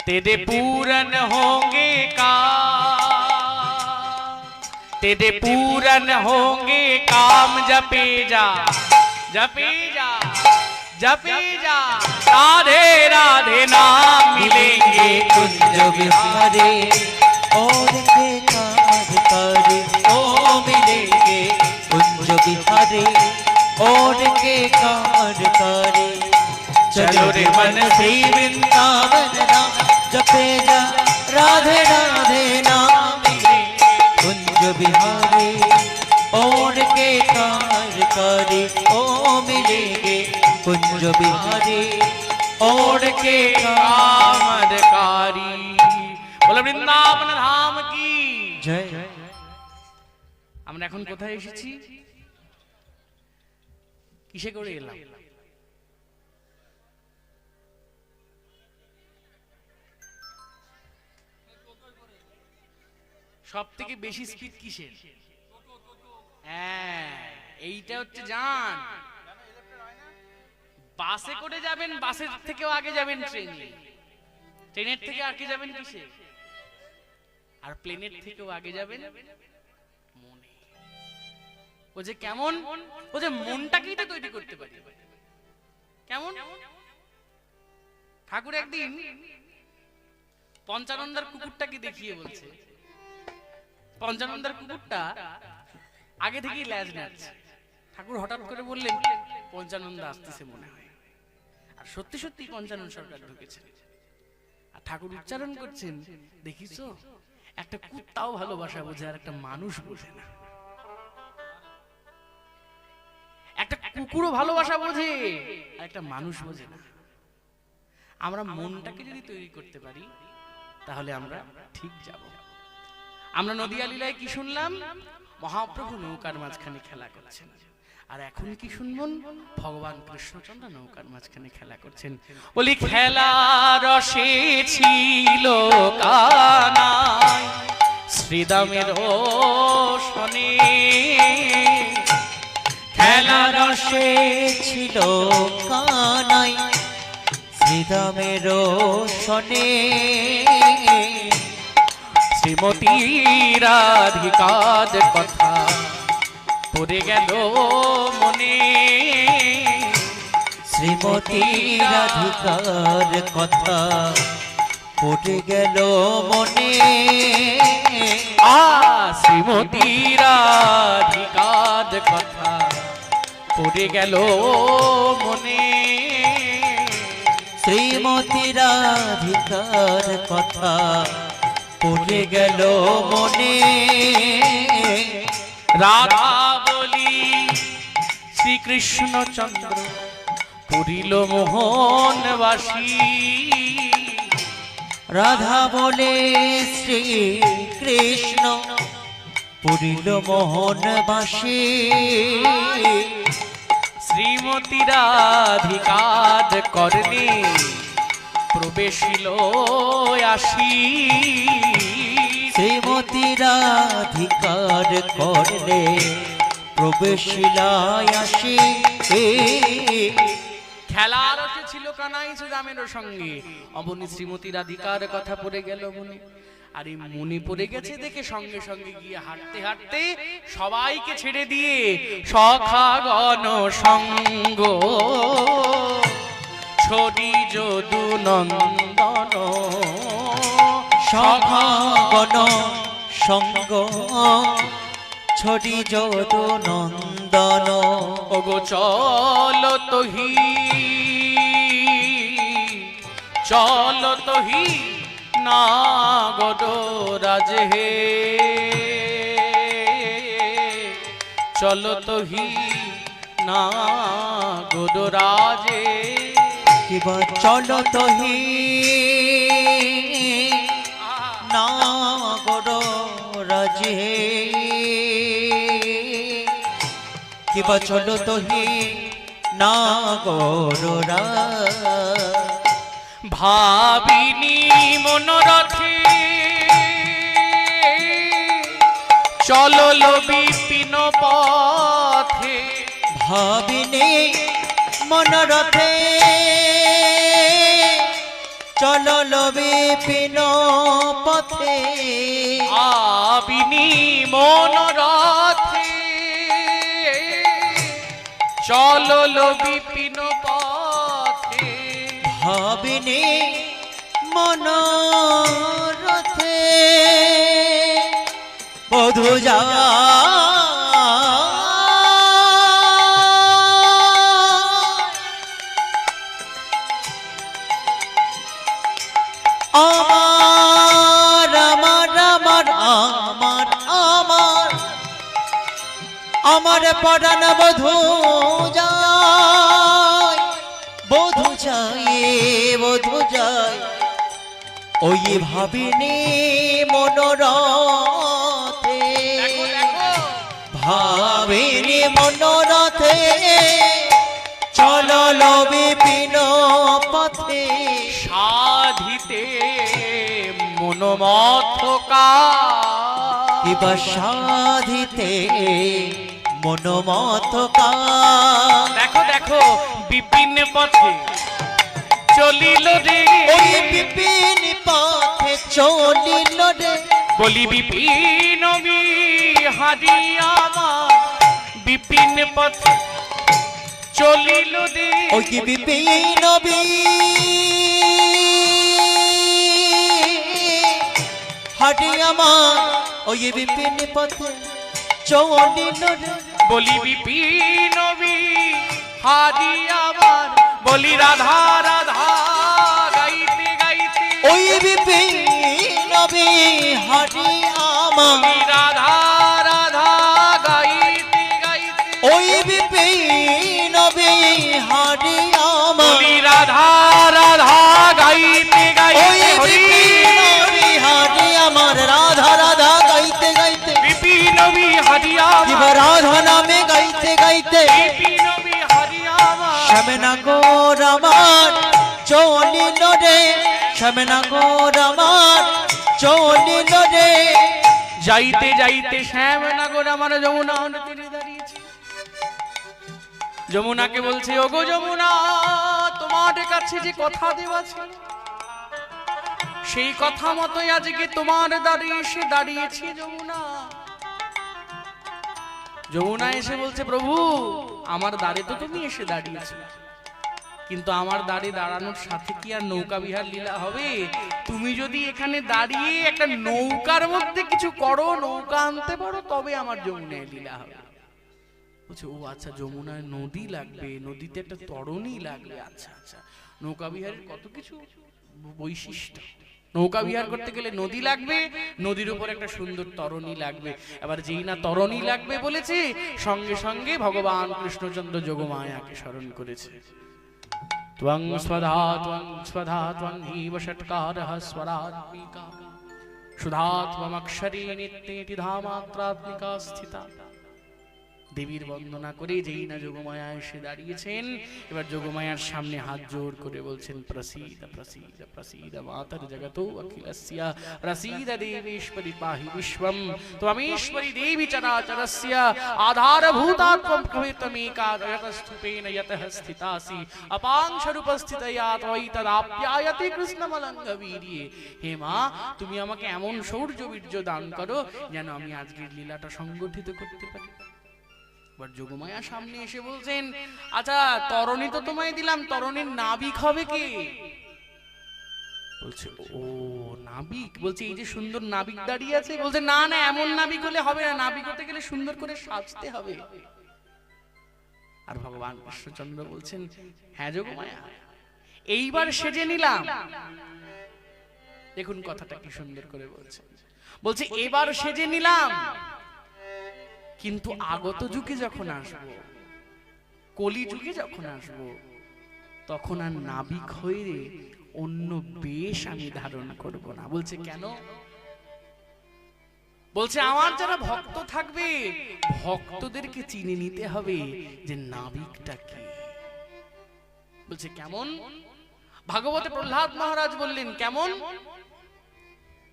तेरे पूरन होंगे काम। तेरे पूरन होंगे काम। जपे जा जपे जा जपे जा। राधे राधे नाम मिलेंगे कुंज बिहारी। और के कामर करे। ओ मिलेंगे कुंज बिहारी। और के कामर करे। चलो रे मन श्री वृंदावन धाम। जपे जा राधे राधे नाम मिलेंगे कुंज बिहारी। ओढ़ के कामर करे। ओ मिलेंगे कुंज बिहारी। ओढ़ के कामरकारी। बोलो বৃন্দাবন ধাম কি जय। আমরা এখন কোথায় এসেছি? কিসে করে এলাম? সব থেকে বেশি স্পিড কিসের? হ্যাঁ, এইটা হচ্ছে জান। বাসে করে যাবেন, বাসের থেকেও আগে যাবেন ট্রেনে। ট্রেনের থেকে আগে যাবেন কিসে? আর প্লেনের থেকেও আগে যাবেন মনে। ও যে কেমন, ও যে মনটাকেই তো তৈরি করতে পারে। কেমন? ঠাকুর একদিন পঞ্চানন্দার কুকুরটাকে দেখিয়ে বলছে, পঞ্চানন্দার কুকুরটা আগে থেকেই ল্যাজ নাড়ছে। ঠাকুর হঠাৎ করে বললেন পঞ্চানন্দা আসতেছে মনে হয়। আর সত্যি সত্যি পঞ্চানন সরকার ঢুকেছে। আর ঠাকুর উচ্চারণ করছেন, দেখিছো একটা কুত্তাও ভালোবাসা বোঝে আর একটা মানুষ বোঝে না। একটা কুকুরও ভালোবাসা বোঝে আর একটা মানুষ বোঝে না। আমরা মনটাকে যদি তৈরি করতে পারি তাহলে আমরা ঠিক যাব। আমরা নদিয়া লীলায় কি শুনলাম? মহাপ্রভু নৌকার মাঝখানে খেলা করছেন। আর এখন কি শুনবেন? ভগবান কৃষ্ণচন্দ্র নৌকার মাঝখানে খেলা করছেন। বলি খেলা রসে ছিল কানাই শ্রীদামের সনে, খেলা রসে ছিল কানাই শ্রীদামের সনে, শ্রীমতী রাধিকার কথা পড়ে গেল মনে, শ্রীমতী রাধিকার কথা পড়ে গেল মনে, শ্রীমতী রাধিকার কথা পড়ে গেল মনে, শ্রীমতী রাধিকার কথা পড়ে গেল মনে, রাধা বলি শ্রীকৃষ্ণচন্দ্র পুরিল মোহনবাসী, রাধা বলে শ্রী কৃষ্ণ পুরিল মোহনবাসী, শ্রীমতী রাধিকার কর্ণে প্রবেশিল আসি, শ্রীমতী রাধিকার করলে প্রবেশিলায় আসি, খেলার রসে ছিল কানাই শ্রীরামের সঙ্গে, অমনি শ্রীমতী রাধিকার কথা পড়ে গেল মনে। আর এই মনে পড়ে গেছে দেখে সঙ্গে সঙ্গে গিয়ে হাঁটতে হাঁটতে সবাইকে ছেড়ে দিয়ে সখাগণ সঙ্গ ছড়ি যদু নন্দন, সখাগণ সঙ্গ ছড়ি যদ নন্দন, ওগো চলো তোহি চলো তোহি নাগর রাজে হে, চলো তোহি নাগর রাজে, কিবা চলো তোহি নাগর রাজে, কিবা চলো তোহি নাগর রাজে, ভাবিনি মনোরথে চলো বিপিন পথে, ভাবিনি মনোরথে চলো বিপিন পথে, ভাবিনি মনোরথে চলো বিপিন পথে, ভাবিনি মনোরথে বধূ যা আমার আমার আমার আমার আমার আমার পরাণ বধূ যায়, বধূ যায়, বধূ যায়, ওই ভাবিনি মনোরথে, ভাবিনি মনোরথে চলো বিপিন পথে, সাধিতে মনোমথকা, কিবা সাধিতে মনোমথকা, দেখো দেখো বিপিন পথে চলিল রে, ওই বিপিন পথে চলিল রে, বলি বিপিন বিহারি আমার বিপিন পথে চলিল রে, ওই বিপিন হারি আমার, ওই বিপিন পথে চলিল রে, বলি বিপিন বিহারি আমার, বলি রাধা রাধা গাইতে গাইতে, ওই বিপিন বিহারি আমার, বলি রাধা রাধা গাইতে গাইতে, ওই বিপিন বিহারি আমার, বলি রাধা রাধা গাইতে ওই গাইতে, হরি বিপিন বিহারি আমার, রাধা রাধা গাইতে গাইতে, বিপিন বিহারি শিব আমার, রাধা নামে গাইতে গাইতে, বিপিন বিহারি আমার, শ্যামনগর আমার চলিল রে, শ্যামনগর আমার চলিল রে, যাইতে যাইতে শ্যামনগর আমার যমুনার তীরে দাঁড়িয়েছে। যমুনাকে বলছে, ওগো যমুনা, তোমার কাছে যে কথা দেওয়া ছিল, সেই কথা মতোই আজকে তোমার দ্বারে এসে দাঁড়িয়েছি যমুনা। যমুনা এসে বলছে, প্রভু আমার দ্বারে তো তুমি এসে দাঁড়িয়েছো, কিন্তু আমার দাঁড়ে দাঁড়ানোর সাথে কি আর নৌকা বিহার লীলা হবে? তুমি যদি এখানে দাঁড়িয়ে একটা নৌকার মধ্যে কিছু করো, নৌকা আনতে পারো, তবে আমার যমুনায় লীলা হবে। বলছে, ও আচ্ছা, যমুনায় নদী লাগবে, নদীতে একটা তরণী লাগবে, আচ্ছা আচ্ছা, নৌকা বিহারের কত কিছু বৈশিষ্ট্য। নৌকা বিহার করতে গেলে নদী লাগবে, নদীর উপর একটা সুন্দর তরণী লাগবে। এবার যেই না তরণী লাগবে বলেছে, সঙ্গে সঙ্গে ভগবান কৃষ্ণচন্দ্র যোগমায়াকে স্মরণ করেছে। ত্বং স্বধা ত্বং স্বধা ত্বং হিব ষটকারঃ স্বরাত্মিকা, সুধাত্মমক্ষরে নিত্যেতি ধামাত্রাত্মিকা স্থিতা। দেবীর বন্দনা করে যেই না যোগমায়া এসে দাঁড়িয়েছেন, এবার যোগমায়ার সামনে হাত জোর করে বলছেন, প্রসীদ প্রসীদ প্রসীদ মাতর জগতো অখিলস্য, প্রসীদ দেবেশ্বরী পাহি বিশ্বম, ত্বমেশ্বরী দেবী চরাচরস্য, আধারভূতা ত্বং কবিত্বমেকা যতস্থূপেন যতঃ স্থিতাসি, অপাংশরূপস্থিতয়া ত্বয়ি তদাপ্যায়তে কৃষ্ণমলঙ্ঘবীর্যে। হে মা, তুমি আমাকে এমন শৌর্য বীর্য দান করো যেন আমি আজকের লীলাটা সংগঠিত করতে পারি। এবার যোগমায়া সামনে এসে বলছেন, আচ্ছা তরণী তো তোমায় দিলাম, তরণীর নাবিক হবে কে? বলছে, ও নাবিক। বলছে, এই যে সুন্দর নাবিক দাঁড়িয়ে আছে। বলছে, না না, এমন নাবিক হলে হবে না, নাবিক হতে গেলে সুন্দর করে সাজতে হবে। আর ভগবান কৃষ্ণচন্দ্র বলছেন, হ্যাঁ যোগমায়া, এইবার সেজে নিলাম। দেখুন কথাটা কি সুন্দর করে বলছে। বলছে, এবার সেজে নিলাম, কিন্তু আগত যুগে যখন আসবো, কলি যুগে যখন আসবো, তখন আর নাবিক হয়ে অন্য বেশ আমি ধারণ করব না। বলছে, কেন? বলছে, আমার যারা ভক্ত থাকবে, ভক্তদেরকে চিনে নিতে হবে যে নাবিকটা কি। বলছে, কেমন? ভাগবতে প্রহ্লাদ মহারাজ বললেন, কেমন?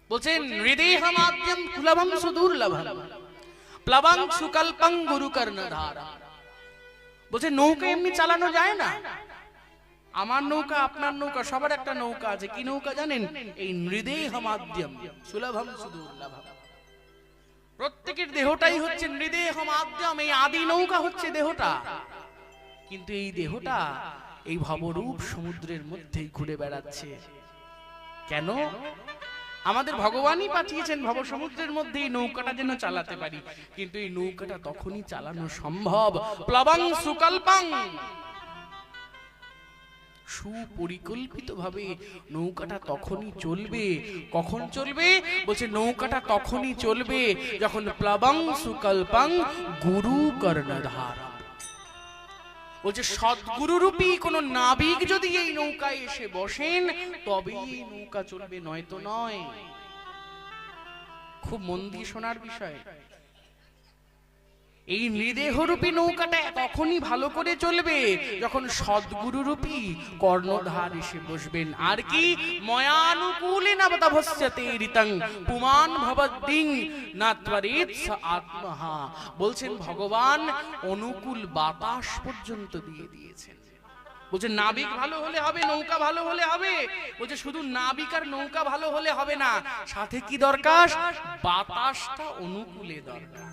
বলছেন, হৃদয়মাদ্যম কুলভং সুদুর্লভম, প্লবং সুকল্পং গুরু কর্ণধারা। বলছে, নৌকা এমনি চালানো যায় না। আমার নৌকা, আপনার নৌকা, সবার একটা নৌকা আছে। কি নৌকা জানেন? এই নৃদেহমাদ্যম সুলভম সুদুর্লভম। প্রত্যেকের দেহটাই হচ্ছে নৃদেহমাদ্যম, এই আদি নৌকা হচ্ছে দেহটা। কিন্তু এই দেহটা এই ভবরূপ সমুদ্রের মধ্যেই ঘুরে বেড়াচ্ছে। কেন? আমাদের ভগবানই পাঠিয়েছেন ভব সমুদ্রের মধ্যে এই নৌকাটা যেন চালাতে পারি। কিন্তু এই নৌকাটা তখনই চালানো সম্ভব প্লবং সুকল্পং, সুপরিকল্পিত ভাবে নৌকাটা তখনই চলবে। কখন চলবে? বলছে, নৌকাটা তখনই চলবে যখন প্লবং সুকল্পং গুরু কর্ণধারা। বলছে, সদ্গুরু রূপী কোন নাবিক যদি এই নৌকায় এসে বসেন, তবেই এই নৌকা চলবে, নয়তো নয়। খুব মন দিয়ে শোনার বিষয়। এই নৃদেহরূপী নৌকাটা তখনই ভালো করে চলবে যখন সদ্গুরু রূপী কর্ণধার এসে বসবেন। আর কি? ময়ানুকূলে নবতভস্যতে ঋতং পুমান ভবদ্দিং নাত্বরেৎ স আত্মহা। বলছেন ভগবান অনুকূল বাতাস পর্যন্ত দিয়ে দিয়েছেন। বলছে, নাবিক ভালো হলে হবে, নৌকা ভালো হলে হবে। বলছে, শুধু নাবিক আর নৌকা ভালো হলে হবে না, সাথে কি দরকার? বাতাসটা অনুকূলে দরকার।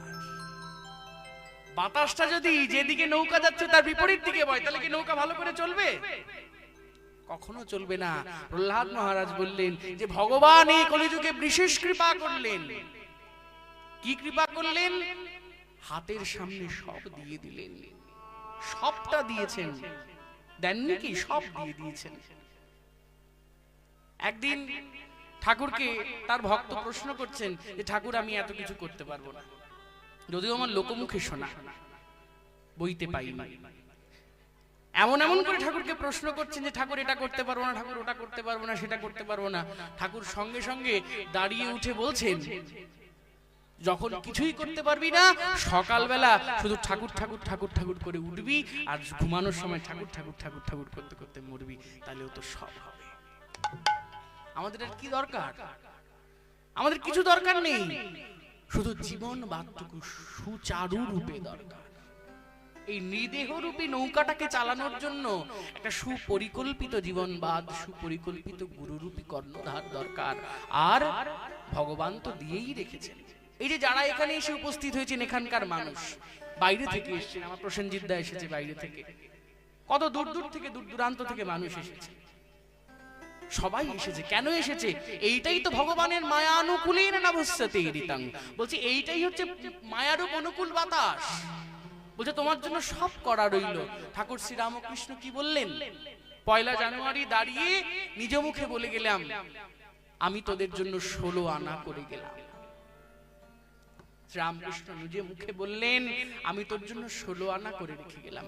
বাতাসটা যদি যেদিকে নৌকা যাচ্ছে তার বিপরীত দিকে বয়, তাহলে কি নৌকা ভালো করে চলবে? কখনো চলবে না। প্রহ্লাদ মহারাজ বললেন যে ভগবান এই কলিযুগে বিশেষ কৃপা করলেন। কি কৃপা করলেন? হাতের সামনে সব দিয়ে দিলেন, সবটা দিয়েছেন, দেননি কি? সব দিয়ে দিয়েছেন। একদিন ঠাকুরকে তার ভক্ত প্রশ্ন করছেন যে ঠাকুর আমি এত কিছু করতে পারবো না, যদিও আমার লোকমুখে শোনা, বইতে পাইনি। এমন এমন করে ঠাকুরকে প্রশ্ন করছেন যে ঠাকুর এটা করতে পারবো না, ঠাকুর ওটা করতে পারবো না, সেটা করতে পারবো না। ঠাকুর সঙ্গে সঙ্গে দাঁড়িয়ে উঠে বলছেন, যখন কিছুই করতে পারবি না, সকালবেলা শুধু ঠাকুর ঠাকুর ঠাকুর ঠাকুর করে উঠবি, আর ঘুমানোর সময় ঠাকুর ঠাকুর ঠাকুর ঠাকুর করতে করতে মরবি, তাহলেও তো সব হবে। আমাদের আর কি দরকার? আমাদের কিছু দরকার নেই, শুধু জীবন বাদটুকু সুচারু রূপে দরকার। এই নিদেহ রূপী নৌকাটাকে চালানোর জন্য একটা সুপরিকল্পিত জীবনবাদ, সুপরিকল্পিত গুরুরূপী কর্ণধার দরকার। আর ভগবান তো দিয়েই রেখেছেন। এই যে যারা এখানে এসে উপস্থিত হয়েছেন, এখানকার মানুষ, বাইরে থেকে এসেছেন, আমার প্রসেনজিৎ দা এসেছে বাইরে থেকে, কত দূর দূর থেকে, দূর দূরান্ত থেকে মানুষ এসেছে, সবাই এসেছে। কেন এসেছে? এইটাই তো ভগবানের মায়ানুকূলেন নভস্যতে ঋতাং, বলছে এইটাই হচ্ছে মায়ারূপ অনুকূল বাতাস। বলছে তোমার জন্য সব করা রইল। ঠাকুর শ্রী রামকৃষ্ণ কি বললেন? 1 জানুয়ারি দাঁড়িয়ে নিজ মুখে বলে গেলাম, আমি তোদের জন্য 16 আনা করে গেলাম। রামকৃষ্ণ নিজে মুখে বললেন, আমি তোর জন্য 16 আনা করে রেখে গেলাম।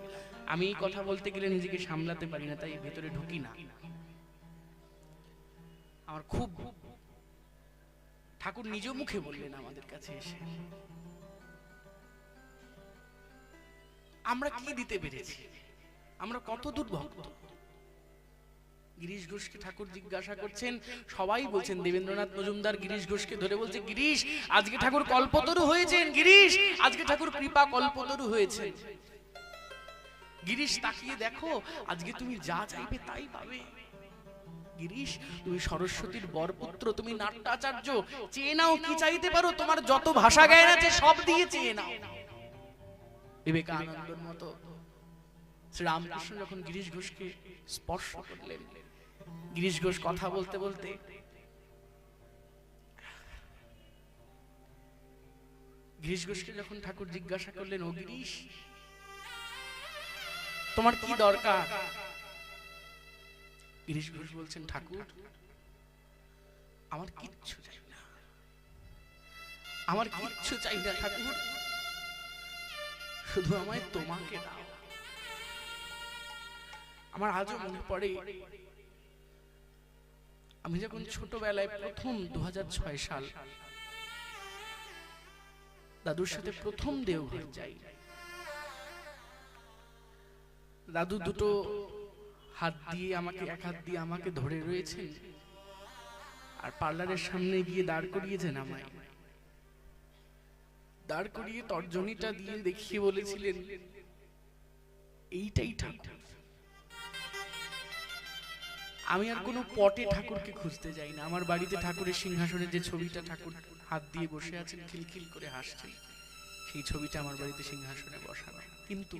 আমি এই কথা বলতে গেলে নিজেকে সামলাতে পারি না, তাই ভেতরে ঢুকি না। আমার খুব, ঠাকুর নিজ মুখে বললেন আমাদের কাছে এসে। আমরা কি দিতে পেরেছি? আমরা কত দূর ভক্ত? গিরিশ ঘোষকে ঠাকুর জিজ্ঞাসা করছেন, সবাই বলছেন, দেবেন্দ্রনাথ মজুমদার গিরিশ ঘোষকে ধরে বলছে, গিরিশ আজকে ঠাকুর কল্পতরু হয়েছেন, গিরিশ আজকে ঠাকুর কৃপা কল্পতরু হয়েছে। গিরিশ তাকিয়ে দেখো, আজকে তুমি যা চাইবে তাই পাবে। গিরিশ তুমি সরস্বতীর বরপুত্র, তুমি নাট্যাচার্য, চেয়ে নাও কি চাইতে পারো, তোমার যত ভাষা জ্ঞান আছে সব দিয়ে চেয়ে নাও। বিবেকানন্দর মতো শ্রীরামকৃষ্ণ যখন গিরিশ ঘোষকে স্পর্শ করলেন, গিরিশ ঘোষ কথা বলতে বলতে গিরিশ ঘোষকে যখন ঠাকুর জিজ্ঞাসা করলেন, ও গিরিশ তোমার কি দরকার? গিরিশ ঘোষ বলছেন, ঠাকুর আমার কিচ্ছু চাই না, আমার কিচ্ছু চাই না ঠাকুর, শুধু আমায় তোমাকে দাও। আমার আজও মনে পড়ে, আমি যখন ছোটবেলায় প্রথম 2006 সাল দাদুর সাথে প্রথম দেওঘর যাই, দাদু দুটো হাত দিয়ে আমাকে, এক হাত দিয়ে আমাকে ধরে রয়েছেন, আর পার্লারের সামনে গিয়ে দাঁড় করিয়েছেন আমায়। দাঁড় করিয়ে তর্জনীটা দিয়ে দেখিয়ে বলেছিলেন, এইটাই ঠাকুর। আমি আর কোনো পটে ঠাকুরকে খুঁজতে যাই না। আমার বাড়িতে ঠাকুরের সিংহাসনে যে ছবিটা ঠাকুর হাত দিয়ে বসে আছেন, খিলখিল করে হাসছেন, সেই ছবিটা আমার বাড়িতে সিংহাসনে বসানো। কিন্তু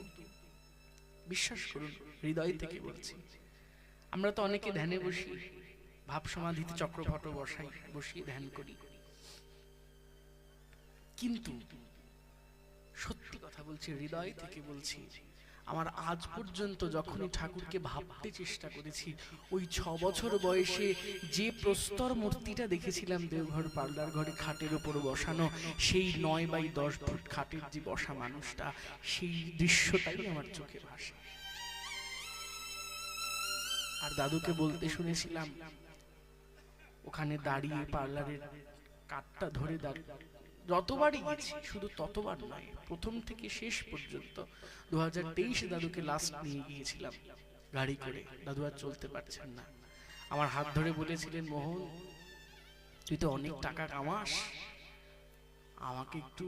বিশ্বাস করুন, হৃদয় থেকে বলছি, আমরা তো অনেকে ধ্যানে বসি, ভাব সমাধিতে চক্রপট বসাই, বসিয়ে ধ্যান করি, কিন্তু সত্যি কথা বলছি, হৃদয় থেকে বলছি, আমার আজ পর্যন্ত যখনই ঠাকুরকে ভাবতে চেষ্টা করেছি, ওই 6 বছর বয়সে যে প্রস্তর মূর্তিটা দেখেছিলাম দেওঘর পার্লার ঘরে খাটের উপর বসানো, সেই 9x10 ফুট খাটের যে বসা মানুষটা, সেই দৃশ্যটাই আমার চোখে ভাসে। আর দাদুকে বলতে শুনেছিলাম, ওখানে দাঁড়িয়ে পার্লারের কাঠটা ধরে দাঁড়িয়ে যতবারই গেছি, শুধু ততবার নয়, প্রথম থেকে শেষ পর্যন্ত। 2023 দাদুকে লাস্ট নিয়ে গিয়েছিলাম গাড়ি করে, দাদু আর চলতে পারছেন না। আমার হাত ধরে বলেছিলেন, মোহন তুই তো অনেক টাকা কামাস, আমাকে একটু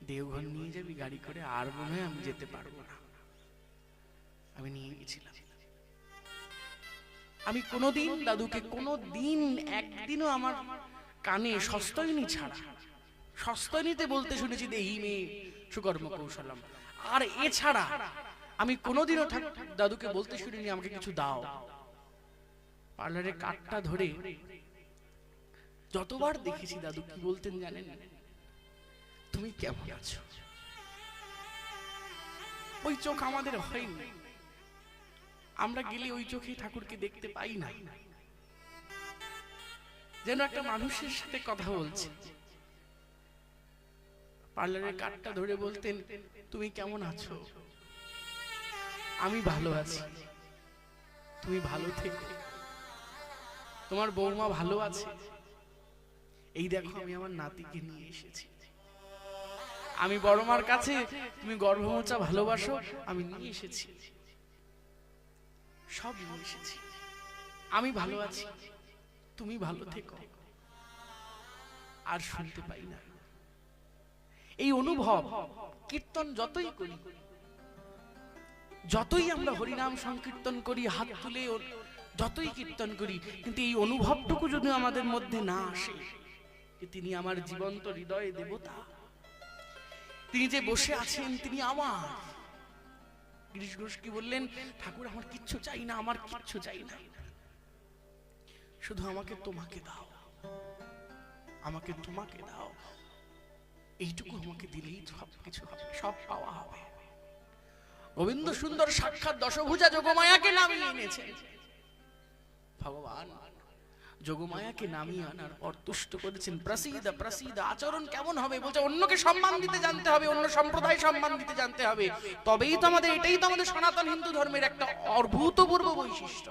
দেওঘর নিয়ে যাবি গাড়ি করে, আর মনে হয় আমি যেতে পারবো না। আমি নিয়ে গেছিলাম। আমি কোনোদিন দাদুকে, কোনোদিন একদিনও আমার কানে সস্তয়নি ছাড়া, সস্তয়নিতে বলতে শুনেছি দেহি মে সুকর্ম কৌশলম, আর এছাড়া আমি কোনোদিনও দাদুকে বলতে শুনিনি আমাকে কিছু দাও। পার্লারে কাঠটা ধরে যতবার দেখেছি দাদু কি বলতেন জানেন? তুমি কেমন আছো? ওই চোখ আমাদের হয়নি, আমরা গেলে ওই চোখে ঠাকুরকে দেখতে পাই না। যেন একটা মানুষের সাথে কথা বলছে, পার্লারের কার্ডটা ধরে বলতেন, তুমি কেমন আছো? আমি ভালো আছি, তুমি ভালো থেকো। তোমার বৌমা ভালো আছে? এই দেখো আমি আমার নাতিকে নিয়ে এসেছি। আমি বড় মার কাছে তুমি গর্ভমোচা ভালোবাসো, আমি নিয়ে এসেছি, সব নিয়ে এসেছি। আমি ভালো আছি, তুমি ভালো থেকো। আর শুনতে পাই না। এই অনুভব কীর্তন যতই করি, যতই আমরা হরিনাম সংকীর্তন করি, হাত তুলে যতই কীর্তন করি, কিন্তু এই অনুভবটুকু যদি আমাদের মধ্যে না আসে যে তিনি আমার জীবন্ত হৃদয়ে দেবতা, তিনি যে বসে আছেন তিনি আমার। গিরিশ ঘোষ কি বললেন? ঠাকুর আমার কিচ্ছু চাই না, আমার কিচ্ছু চাই না, শুধু আমাকে তোমাকে দাও, আমাকে তোমাকে দাও, এইটুকু আমাকে দিলেই সব কিছু হবে, সব পাওয়া হবে। গোবিন্দ সুন্দর সাক্ষাৎ দশভুজা যোগমায়াকে নামিয়ে এনেছেন। ভগবান যোগমায়াকে নামিয়ে আনার পর তুষ্ট করেছেন, প্রসিদ্ধ প্রসিদ্ধ। আচরণ কেমন হবে? বলছে অন্যকে সম্মান দিতে জানতে হবে, অন্য সম্প্রদায় সম্মান দিতে জানতে হবে, তবেই তো আমাদের, এটাই তো আমাদের সনাতন হিন্দু ধর্মের একটা অভূতপূর্ব বৈশিষ্ট্য।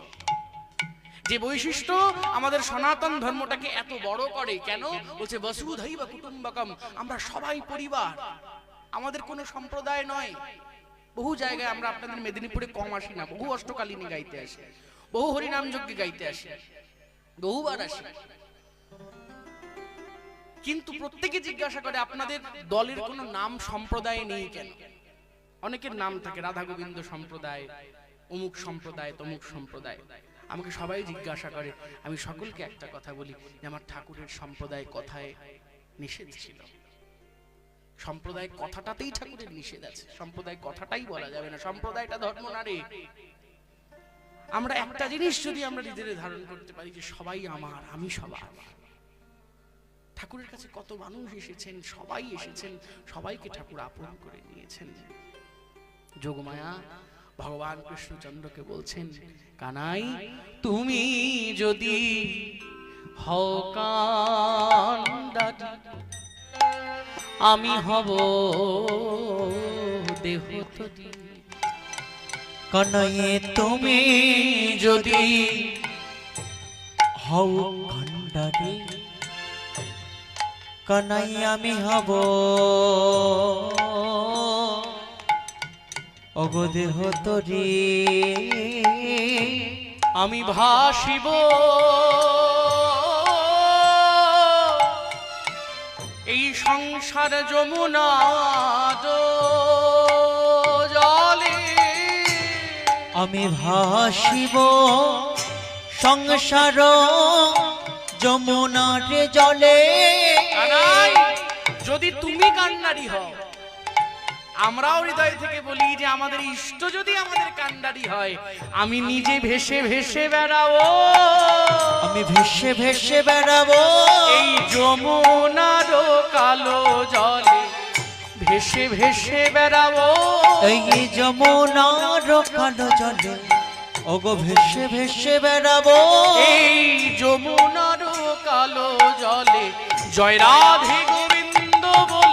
যে বৈশিষ্ট্য আমাদের সনাতন ধর্মটাকে এত বড় করে। কেন? বলছে বসুধৈব কুটুম্বকম, আমরা সবাই পরিবার, আমাদের কোনো সম্প্রদায় নয়। বহু জায়গায় আমরা আপনাদের মেদিনীপুরে কম আসি না, বহু অষ্টকালিনী গাইতে আসি, বহু হরিনাম যজ্ঞে গাইতে আসি, বহুবার আসি, কিন্তু প্রত্যেকে জিজ্ঞাসা করে আপনাদের দলের কোনো নাম সম্প্রদায় নেই কেন? অনেকের নাম থাকে, রাধা গোবিন্দ সম্প্রদায়, অমুক সম্প্রদায়, তমুক সম্প্রদায়। আমাকে সবাই জিজ্ঞাসা করে, আমি সকলকে একটা কথা বলি যে আমার ঠাকুরের সম্প্রদায় কথায় নিষেধ ছিল। সম্প্রদায় কথাটাতেই ঠাকুরের নিষেধ আছে, সম্প্রদায় কথাটাই বলা যাবে না, সম্প্রদায়টা ধর্ম না রে। আমরা একটা জিনিস যদি আমরা হৃদয়ে ধারণ করতে পারি যে সবাই আমার, আমি সবার। ঠাকুরের কাছে কত মানুষ এসেছেন, সবাই এসেছেন, সবাইকে ঠাকুর আপন করে নিয়েছেন। যোগমায়া ভগবান কৃষ্ণচন্দ্রকে বলছেন, কানাই তুমি যদি হও কান্ডারি, আমি হব দেহতরি। কানাইয়ে তুমি যদি হও কান্ডারি, কানাই আমি হব ওগো দেহতরি। আমি ভাসিব এই সংসার যমুনা জলে, আমি ভাসিব সংসার যমুনার জলে। কানাই যদি তুমি কান্নারি হও, আমরাও হৃদয় থেকে বলি যে আমাদের ইষ্ট যদি আমাদের কান্ডারি হয়, আমি নিজে ভেসে ভেসে বেড়াবো, আমি ভেসে ভেসে বেড়াবো এই যমুনার কালো জলে, ভেসে ভেসে বেড়াবো এই যমুনার কালো জলে, ওগো ভেসে ভেসে বেড়াবো এই যমুনার কালো জলে। জয় রাধে গোবিন্দ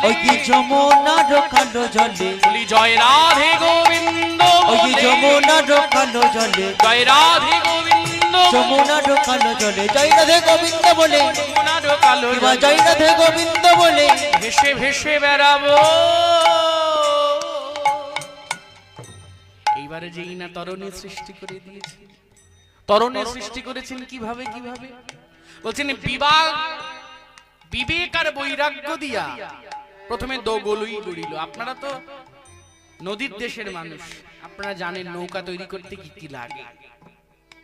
ওই বলি, যমুনার কালো জলে, বলি জয় রাধে গোবিন্দ ওই বলি, যমুনার কালো জলে, জয় রাধে গোবিন্দ যমুনার কালো জলে, জয় রাধে গোবিন্দ বলে, যমুনার কালো কিবা জয় রাধে গোবিন্দ বলে ভেসে ভেসে বেড়াবো। এইবারে যেই না তরণী সৃষ্টি করে দিয়েছে, তরণী সৃষ্টি করেছেন কিভাবে? কিভাবে বলছেন, বিবেক আর বৈরাগ্য দিয়া প্রথমে দোগলুই গড়িল। আপনারা তো নদীর দেশের মানুষ, আপনারা জানেন নৌকা তৈরি করতে কি কি লাগে।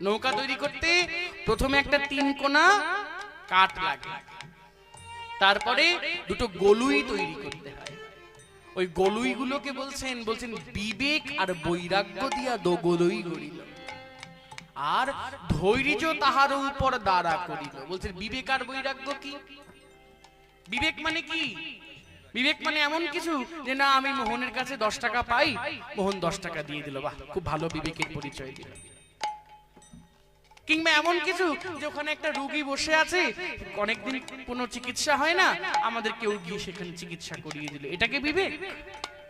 নৌকা তৈরি করতে প্রথমে একটা 3 কোনা কাঠ লাগে, তারপরে দুটো গলুই তৈরি করতে হয়। ওই গলুইগুলোকে বলছেন বিবেক আর বৈরাগ্য দিয়া দোগলুই গড়িল, আর ধৈর্য তাহার উপর দ্বারা করিল। বলছেন বিবেক আর বৈরাগ্য কি? বিবেক মানে কি? বিবেক মানে এমন কিছু যে না আমি মোহনের কাছে 10 টাকা পাই, মোহন 10 টাকা দিয়ে দিল, বাহ খুব ভালো বিবেকের পরিচয় দিল। কিংবা এমন কিছু যে ওখানে একটা রোগী বসে আছে, অনেকদিন কোনো চিকিৎসা হয় না, আমাদের কেউ গিয়ে সেখানে চিকিৎসা করিয়ে দিল, এটাকে বিবেক?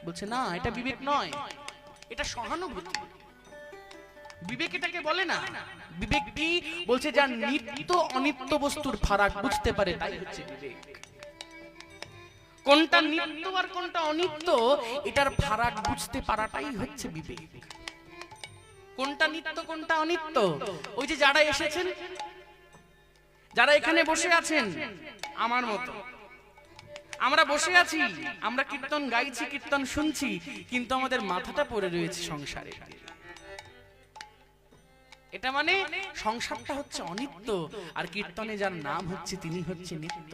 বলছে না, এটা বিবেক নয়, এটা সহানুভূতি। বিবেক এটাকে বলে না। বিবেক কি বলছে? যার নিত্য অনিত্য বস্তুর ফারাক বুঝতে পারে, তাই হচ্ছে বিবেক। কোনটা নিত্য আর কোনটা অনিত্য এটার ফারাক বুঝতে পারাটাই হচ্ছে বিবেক। কোনটা নিত্য কোনটা অনিত্য, ওই যে যারা এসেছেন, যারা এখানে বসে আছেন আমার মতো, আমরা বসে আছি, আমরা কীর্তন গাইছি, কীর্তন শুনছি, কিন্তু আমাদের মাথাটা পড়ে রয়েছে সংসারে। এটা মানে সংসারটা হচ্ছে অনিত্য, আর কীর্তনে যার নাম হচ্ছে তিনি হচ্ছে নিত্য।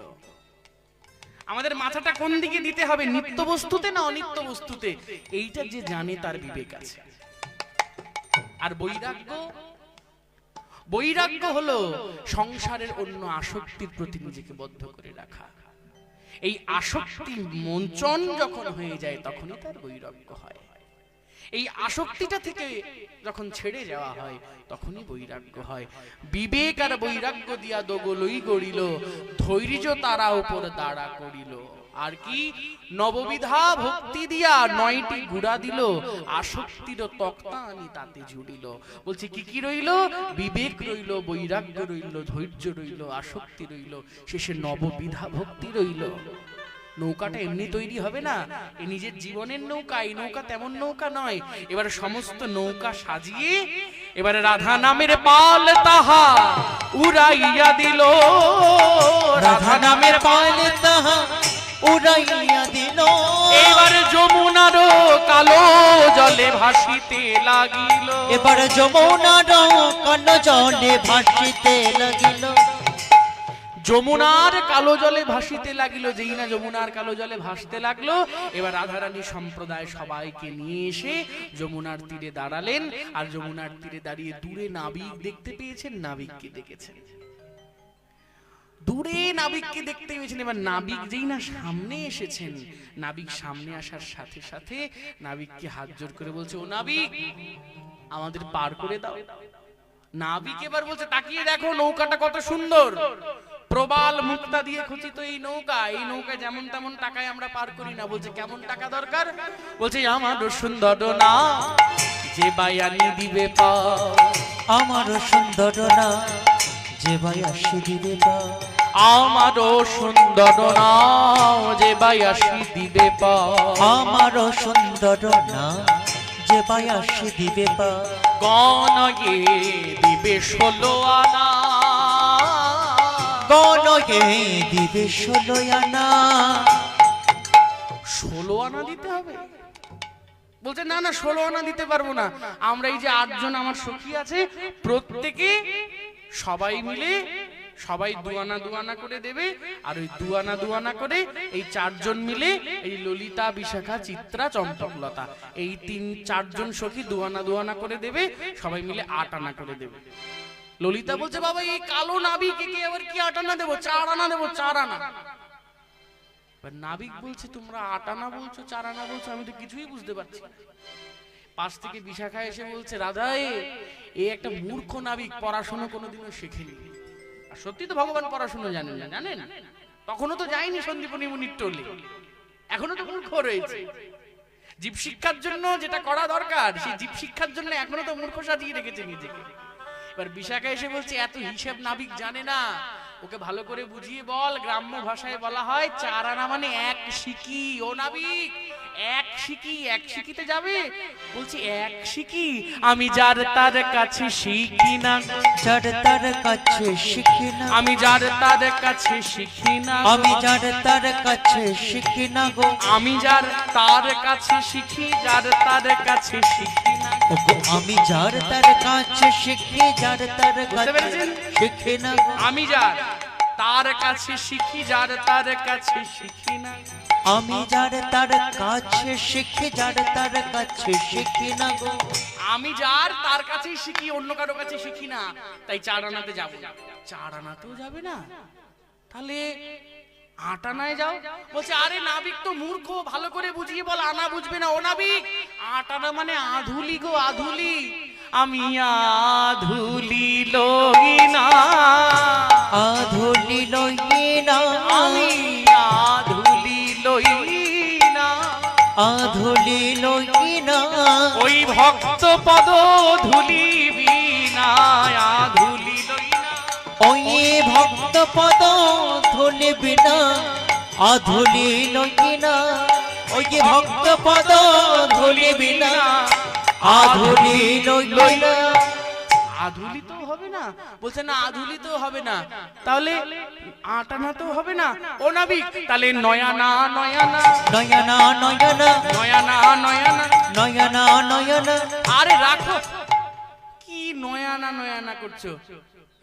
আমাদের মাথাটা কোন দিকে দিতে হবে, নিত্য বস্তুতে না অনিত্য বস্তুতে, এইটা যে জানে তার বিবেক আছে। আর বৈরাগ্য, বৈরাগ্য হলো সংসারের অন্য আসক্তির প্রতি নিজেকে বদ্ধ করে রাখা। এই আসক্তি মঞ্চন যখন হয়ে যায় তখনই তার বৈরাগ্য হয়। এই আসক্তিটা থেকে যখন ছেড়ে যাওয়া হয় তখনই বৈরাগ্য হয়। বিবেক আর বৈরাগ্য দিয়া দোগলই গড়িল, ধৈর্য তারা উপর দাঁড়া করিল। আর কি? নববিধা ভক্তি দিয়া 9টি গুড়া দিল, আসক্তির তক্তা আনি তাতে জুড়িল। বলছে কি কি রইল? বিবেক রইল, বৈরাগ্য রইল, ধৈর্য রইল, আসক্তি রইল, শেষে নববিধা ভক্তি রইল। নৌকাটা এমনি তৈরি হবে না, এ নিজের জীবনের নৌকা। এই নৌকা তেমন নৌকা নয়। এবার সমস্ত নৌকা সাজিয়ে এবারে রাধা নামের পাল তাহা উড়াইয়া দিল, রাধা নামের পাল তাহা উড়াইয়া দিল। এবার যমুনার কালো জলে ভাসিতে লাগিল, এবার যমুনার কালো জলে ভাসিতে লাগিল। যমুনার কালো জলে ভাসিতে লাগিল। যেই না যমুনার কালো জলে ভাসতে লাগলো, এবার রাধারানী সম্প্রদায় সবাইকে নিয়ে এসে যমুনার তীরে দাঁড়ালেন। আর যমুনার তীরে দাঁড়িয়ে দূরে নাবিক দেখতে পেয়েছেন, নাবিককে দেখেছেন, দূরে নাবিককে দেখতে পেয়েছেন। এবার নাবিক যেই না সামনে এসেছেন, নাবিক সামনে আসার সাথে সাথে নাবিককে হাত জোর করে বলছে, ও নাবিক আমাদের পার করে দাও। নাবিক এবার বলছে, তাকিয়ে দেখো নৌকাটা কত সুন্দর, প্রবাল মুক্তা দিয়ে খচিত এই নৌকা, এই নৌকায় যেমন তেমন টাকায় আমরা পার করি না। বলছে কেমন টাকা দরকার? বলছে আমার সুন্দর না যে বায়ানি দিবে পা, আমার সুন্দর না যে বায়াসি দিবে পা, আমার সুন্দর না যে বায়াসি দিবে পা, আমার সুন্দর না যে বায়াসি দিবে পা, গণয়ে দিবে 16 আনা, গণয়ে দিবে 16 আনা। 16 আনা দিতে হবে? বলছে না না 16 আনা দিতে পারবো না। আমরা এই যে 8 জন আমার সখী আছে, প্রত্যেকে সবাই মিলে সবাই 2 আনা 2 আনা করে দেবে। আর ওই 2 আনা 2 আনা করে এই 4 জন মিলে, এই ললিতা, বিশাখা, চিত্রা, চম্পকলতা, এই 4 জন সখী 2 আনা 2 আনা করে দেবে, সবাই মিলে 8 আনা করে দেবে। ললিতা বলছে বাবা এই কালো নাবিক একে আবার কি 8 আনা দেবো? 4 আনা দেবো, 4 আনা। নাবিক বলছে তোমরা 8 আনা বলছো, 4 আনা বলছো, আমি তো কিছুই বুঝতে পারছি না। পাশ থেকে বিশাখা এসে বলছে, রাধা এ একটা মূর্খ নাবিক, পড়াশোনা কোনোদিনও শেখেনি। আর সত্যি তো ভগবান পড়াশোনা জানেন না, জানেন? তখনও তো যায়নি সন্দীপনী মুনির টোলে, এখনো তো মূর্খ রয়েছে। জীব শিক্ষার জন্য যেটা করা দরকার, সেই জীব শিক্ষার জন্য এখনো তো মূর্খ সাজিয়ে রেখেছে নিজেকে। এবার বিশাখা এসে বলছে এত হিসেব নাবিক জানে না, ওকে ভালো করে বুঝিয়ে বল। গ্রাম্য ভাষায় বলা হয় 4 আনা মানে 1 সিকি। ও নাবিক 1 সিকি, 1 সিকিতে যাবে? বলছি 1 সিকি আমি যার তার কাছে শিখি না, যার তার কাছে শিখি না, আমি যার তার কাছে শিখি না, আমি যার তার কাছে শিখি না গো, আমি যার তার কাছে শিখি, যার তার কাছে শিখি না, আমি যার তার কাছে শিখি, যার তার কাছে শিখি না, আমি যার তার কাছে শিখি, যার তার কাছে শিখি না, আমি যার তার কাছে শিখি, যার তার কাছে শিখি না গো, আমি যার তার কাছে শিখি, অন্য কারো কাছে শিখি না। তাই 4 আনাতে যাব না। 4 আনাতেও যাবে না? তাহলে 8 আনায় যাও। বলছে আরে নাবিক তো মূর্খ, ভালো করে বুঝিয়ে বল, আনা বুঝবে না। ও নাবিক, 8 আনা মানে আধুলি গো, আধুলি। আমি আধুলি লই না, আধুলি লই না, আমি আধুলি লই না, আধুলি লই না, ওই ভক্ত পদ ধুলি বিনা আধুলি লই না। ওই ভক্ত পদ ধুলি বিনা আধুলি লই না, ওই ভক্ত পদ ধুলি বিনা আধুলি লই না। আধুলি তো হবে না। বলছে না আধুলি তো হবে না, তাহলে 8 আনা তো হবে না। ও নাবিক, তাহলে 9 আনা, 9 আনা, নয়না নয়না 9 আনা, 9 আনা। নয়না নয়না, আরে রাখো, কি 9 আনা 9 আনা করছো?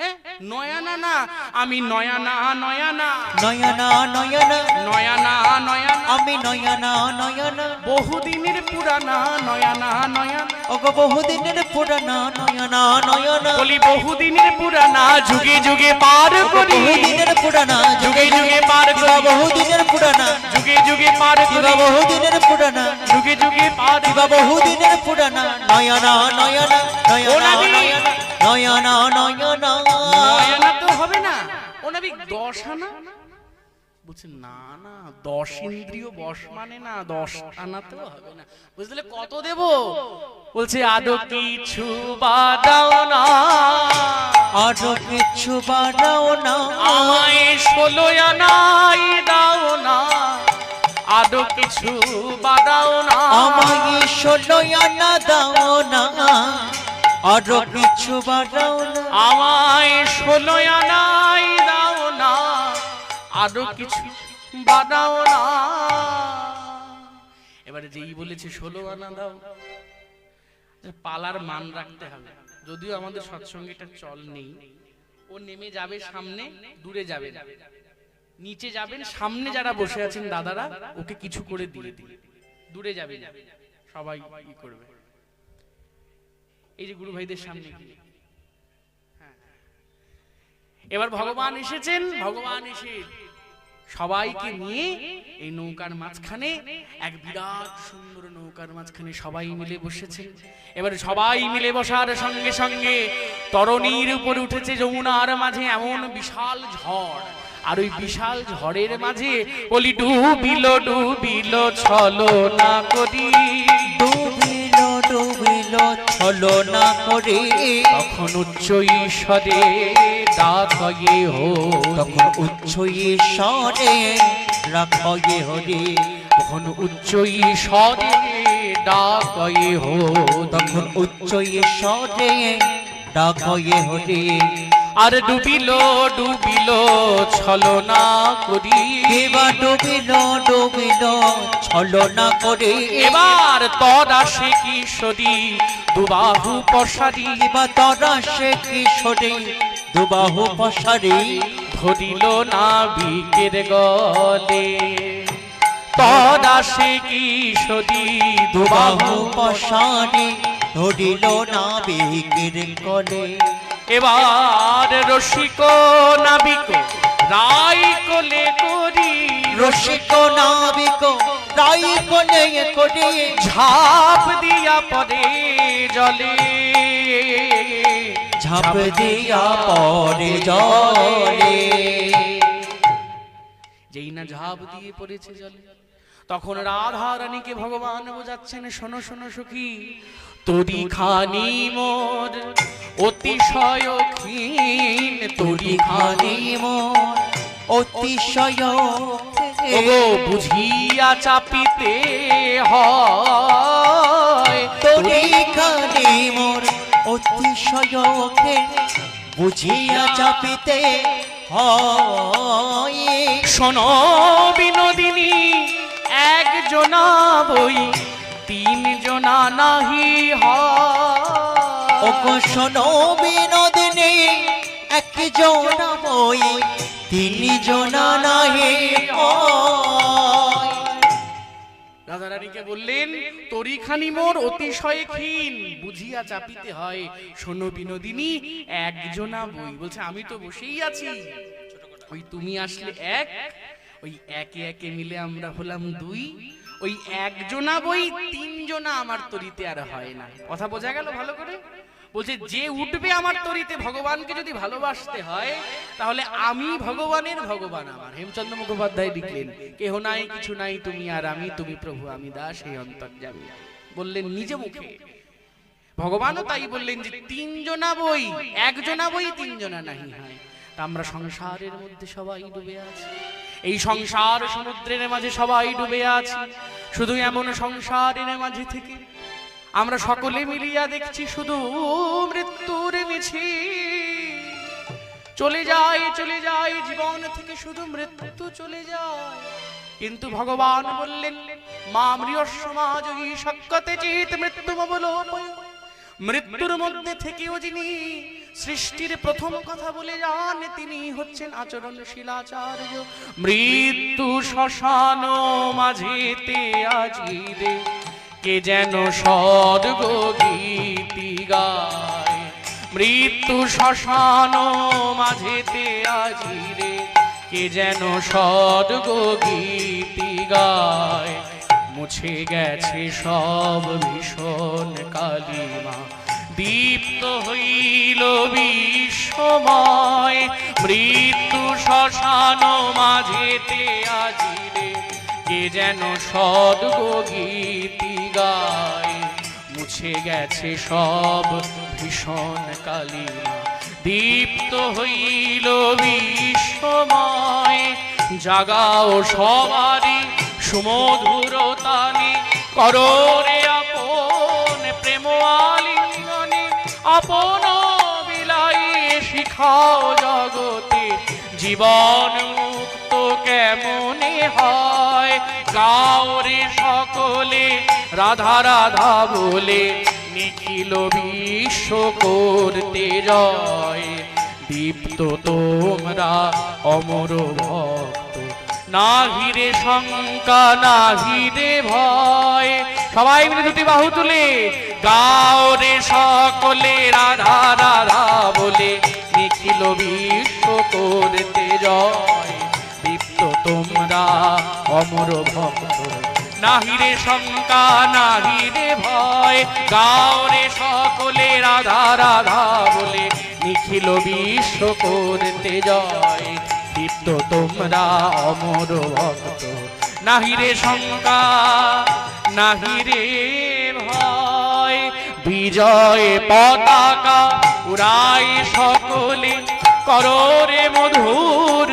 হ্যাঁ 9 আনা না, আমি 9 আনা, 9 আনা, নয়না নয়না, 9 আনা, 9 আনা। আমি নয়না নয়না, বহুদিনের পুরানা 9 আনা, 9 আনা। ওগো বহুদিনের পুরানা নয়না নয়না, বলি বহুদিনের পুরানা, যুগে যুগে পার করি, বহুদিনের পুরানা যুগে যুগে পার কিবা করি, বহুদিনের পুরানা, যুগে যুগে পার কিবা করি, বহুদিনের পুরানা, যুগে যুগে পার কিবা বহুদিনের পুরানা নয়না নয়না, ও নয়না নাবি। নয়না, নয়না নয়না। 9 আনা তো হবে না। ও নাবিক 10 আনা। বলছে না না, 10 ইন্দ্রিয় বশ মানে না, 10 আনাতেও হবে না। বুঝলে কত দেব? বলছে আদৌ কিছু বাদাও না, আরো কিছু বাড়াও না, আমায় 16 আনাই দাও না, আদৌ কিছু বাদাও না, আমায় 16 আনা দাও না, আরো কিছু বাড়াও না, আমায় 16 আনাই দাও না, আরো কিছু বাদাও না। এবারে যেই বলেছে 16 আনা দাও, পালার মান রাখতে হবে। যদিও আমাদের সৎসঙ্গীটার চল নেই, ও নেমে যাবে সামনে, দূরে যাবে, নিচে যাবেন, সামনে যারা বসে আছেন দাদারা ওকে কিছু করে দিয়ে দিন, দূরে যাবে, সবাই ই করবে। এই যে গুরু ভাইদের সামনে গিয়ে, হ্যাঁ। এবার ভগবান এসেছেন, ভগবান এসে সবাইকে নিয়ে এই নৌকার মাঝখানে, এক বিরাট সুন্দর নৌকার মাঝখানে সবাই মিলে বসেছেন। এবারে সবাই মিলে বসার সঙ্গে সঙ্গে তরণীর উপর উঠেছে যমুনার মাঝে এমন বিশাল ঝড়, আর ওই বিশাল ঝড়ের মাঝে বলি ডুবিল ডুবিল ছলনা করি, ডুবিল ডুবিল ছলনা করে, তখন উচ্চ ঈশ্বরে ডাকয়ে হো, তখন উচ্চ ঈশ্বরে রাখয়ে হরে, তখন উচ্চ ঈশ্বরে ডাকয়ে হো, তখন উচ্চ ঈশ্বরে ডাকয়ে হরে। আর ডুবিল ডুবিল ছলনা করি, এবার ডুবিল ডুবিল ছলনা করে, এবার তরা সে কিশোরী দুবাহু পশারি, এবার তরা সে কিশোরে দুবাহু পশারি, ধরিল নাবিকের গলে, তরা সে কিশোরী দুবাহু দুবাহু পশারি, ধরিল নাবিকের গলে। এবার রসিক নাবিক রাই কোলে করি, রসিক নাবিক রাই কোলে করে, ঝাঁপ দিয়া পরে জলে, ঝাঁপ দিয়া পরে জলে। যেই না ঝাঁপ দিয়ে পড়েছে জলে, তখন রাধা রানীকে ভগবান বোঝাচ্ছেন, শোনো শোনো সখী, তোরি খানি মোর অতিশয় ক্ষীণ, তোরি খানি খানি মোর অতিশয়, ওগো বুঝিয়া চাপিতে হয়, তোরি খানি মোর অতিশয়, বুঝিয়া চাপিতে হয়। শোনো বিনোদিনী, একজনা বই 3 জনা নাহি হয়, ওগো শোনো বিনোদিনী, একজন বই 3 জনা নাহি হয়। রাধা রানীকে বললেন, তরিখানি মোর অতিশয় ক্ষীণ, বুঝিয়া চাপিতে হয়, শোনো বিনোদিনী একজনা বই। বলছে আমি তো বসেই আছি, ওই তুমি আসলে এক, ওই একে একে মিলে আমরা হলাম দুই, ওই একজনা বই তিনজনা আমার তরিতে আর হয় না। কথা বোঝা গেল ভালো করে? বলছে যে উঠবে আমার তরিতে, ভগবানকে যদি ভালোবাসতে হয় তাহলে আমি ভগবানের ভগবান আমার। হেমচন্দ্র মুখোপাধ্যায় লিখলেন, কেহ নাই কিছু নাই তুমি আর আমি, তুমি প্রভু আমি দাস এই অন্তর্যামী, বললেন নিজে মুখে। ভগবানও তাই বললেন যে তিনজনা বই, একজনা বই তিনজনা নাহি হয়। তা আমরা সংসারের মধ্যে সবাই ডুবে আছি, এই সংসার সমুদ্রের মাঝে সবাই ডুবে আছি। শুধু এমন সংসারের মাঝে থেকে আমরা সকলে মিলিয়া দেখছি শুধু মৃত্যুর মিছিল। চলে যায় জীবন থেকে শুধু মৃত্যু চলে যায়। কিন্তু ভগবান বললেন, মা মৃয়স্য সমাজই সক্কতে চিত মৃত্যুমবলোপয়। মৃত্যুর মধ্যে থেকেও যিনি সৃষ্টির প্রথম কথা বলে যান, তিনি হচ্ছেন আচরণশীল আচার্য। মৃত্যু শ্মশান মাঝেতে আজি রে, কে যেন স্বর্গ গীতি গায়। মৃত্যু শ্মশান মাঝেতে আজি রে, কে যেন স্বর্গ গীতি গায়। মুছে গেছে সব ভীষণ কালিমা, দীপ্ত হইল বিশ্বময়। মৃত্যু শ্মশান মাঝেতে আজি রে, কে যেন সদ্গ গীতি গায়। মুছে গেছে সব ভীষণ কালিমা, দীপ্ত হইল বিশ্বময়। জাগাও সবারই সুমধুর তানে, করো রে আপন প্রেম আলিঙ্গনে। আপন বিলাইয়ে শিখাও জগতে, জীবন মুক্ত কেমনে হয়। গাও রে সকলে রাধা রাধা বলে, নিখিল বিশ্ব করতে জয়। দীপ্ত তোমরা অমর ভক্ত, নাহি রে শঙ্কা নাহি রে ভয়। সবাই মিলে দুটি বাহু তুলে গাও রে সকলে রাধা রাধা বলে, নিখিল বিশ্ব করতে জয়। দীপ্ত তোমরা অমর ভক্ত, নাহি রে শঙ্কা নাহি রে ভয়। গাও রে সকলে রাধা রাধা বলে, নিখিল বিশ্ব করতে জয়। দীপ্ত তোমরা অমর ভক্ত, নাহি রে শঙ্কা নাহি রে ভয়। বিজয় পতাকা উড়াই সকলে, করো রে মধুর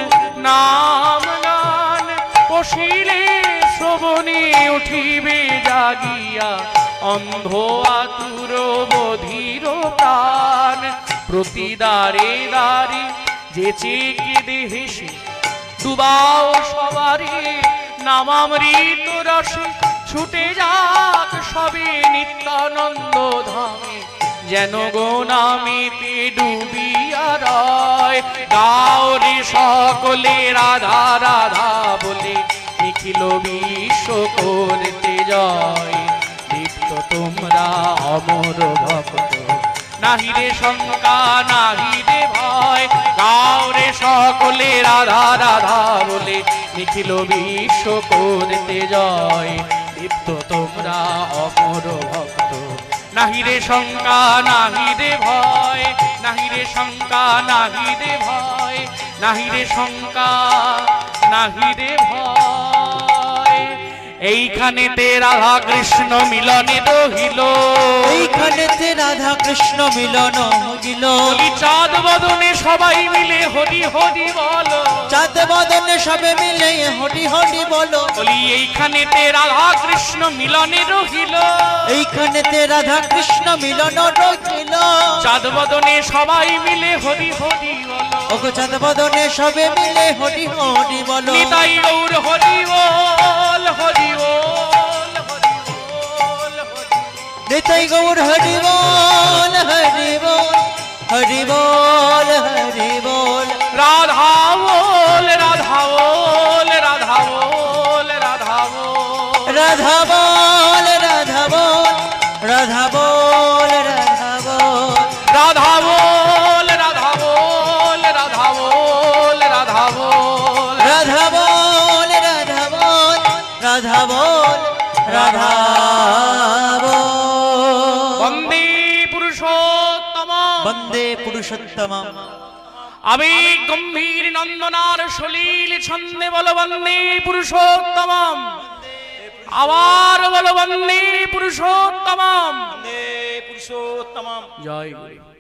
নাম গান। পশিলে শ্রবণে উঠিবে জাগিয়া, অন্ধ আতুর বধির প্রাণ। প্রতি দ্বারে দ্বারে যে চেকে দেহেসে, ডুবাও সবারে নামামৃত রসে। ছুটে যাক সবে নিত্যানন্দ ধামে, যেন গো নামেতে ডুবিয়া রয়। গাও রে সকলে রাধা রাধা বলে, নিখিল বিশ্ব করতে জয়। দীপ্ত তোমরা অমর ভক্ত, নাহি রে শঙ্কা নাহি রে ভয়। গাও রে সকলে রাধা রাধা বলে, নিখিল বিশ্ব করতে জয়। দীপ্ত তোমরা অমর ভক্ত, নাহি রে শঙ্কা নাহি রে ভয়। নাহি রে শঙ্কা নাহি রে ভয়। নাহি রে শঙ্কা নাহি রে ভয়। এইখানেতে রাধা কৃষ্ণ মিলনে রহিল, এইখানেতে রাধা কৃষ্ণ মিলন হইল। বলি চাঁদ বদনে সবাই মিলে হরি হরি বলো। চাঁদ বদনে সবে মিলে হরি হরি বলো। বলি এইখানেতে রাধা কৃষ্ণ মিলনে রহিল, এইখানেতে রাধা কৃষ্ণ মিলন রহিল। চাঁদ বদনে সবাই মিলে হরি হরি বলো। ওগো চাঁদ বদনে সবে মিলে হরি হরি বলো। নিতাই গৌর হরি বল হরি বল হরি বল হরি। নিতাই গৌর হরি বল হরি বল হরি বল হরি বল। রাধা বল রাধা বল রাধা বল রাধা বল। রাধা বল রাধা বল রাধা বল রাধা বল। রাধা বল রাধা বল রাধা বল রাধা বল। রাধা বল রাধা বল রাধা বল বন্দে পুরুষোত্তম বন্দে পুরুষোত্তম আমি গম্ভীর নন্দনার সলিল ছন্দে বলো বন্দে পুরুষোত্তম আবার বলো বন্দে পুরুষোত্তম পুরুষোত্তম জয় গুরু।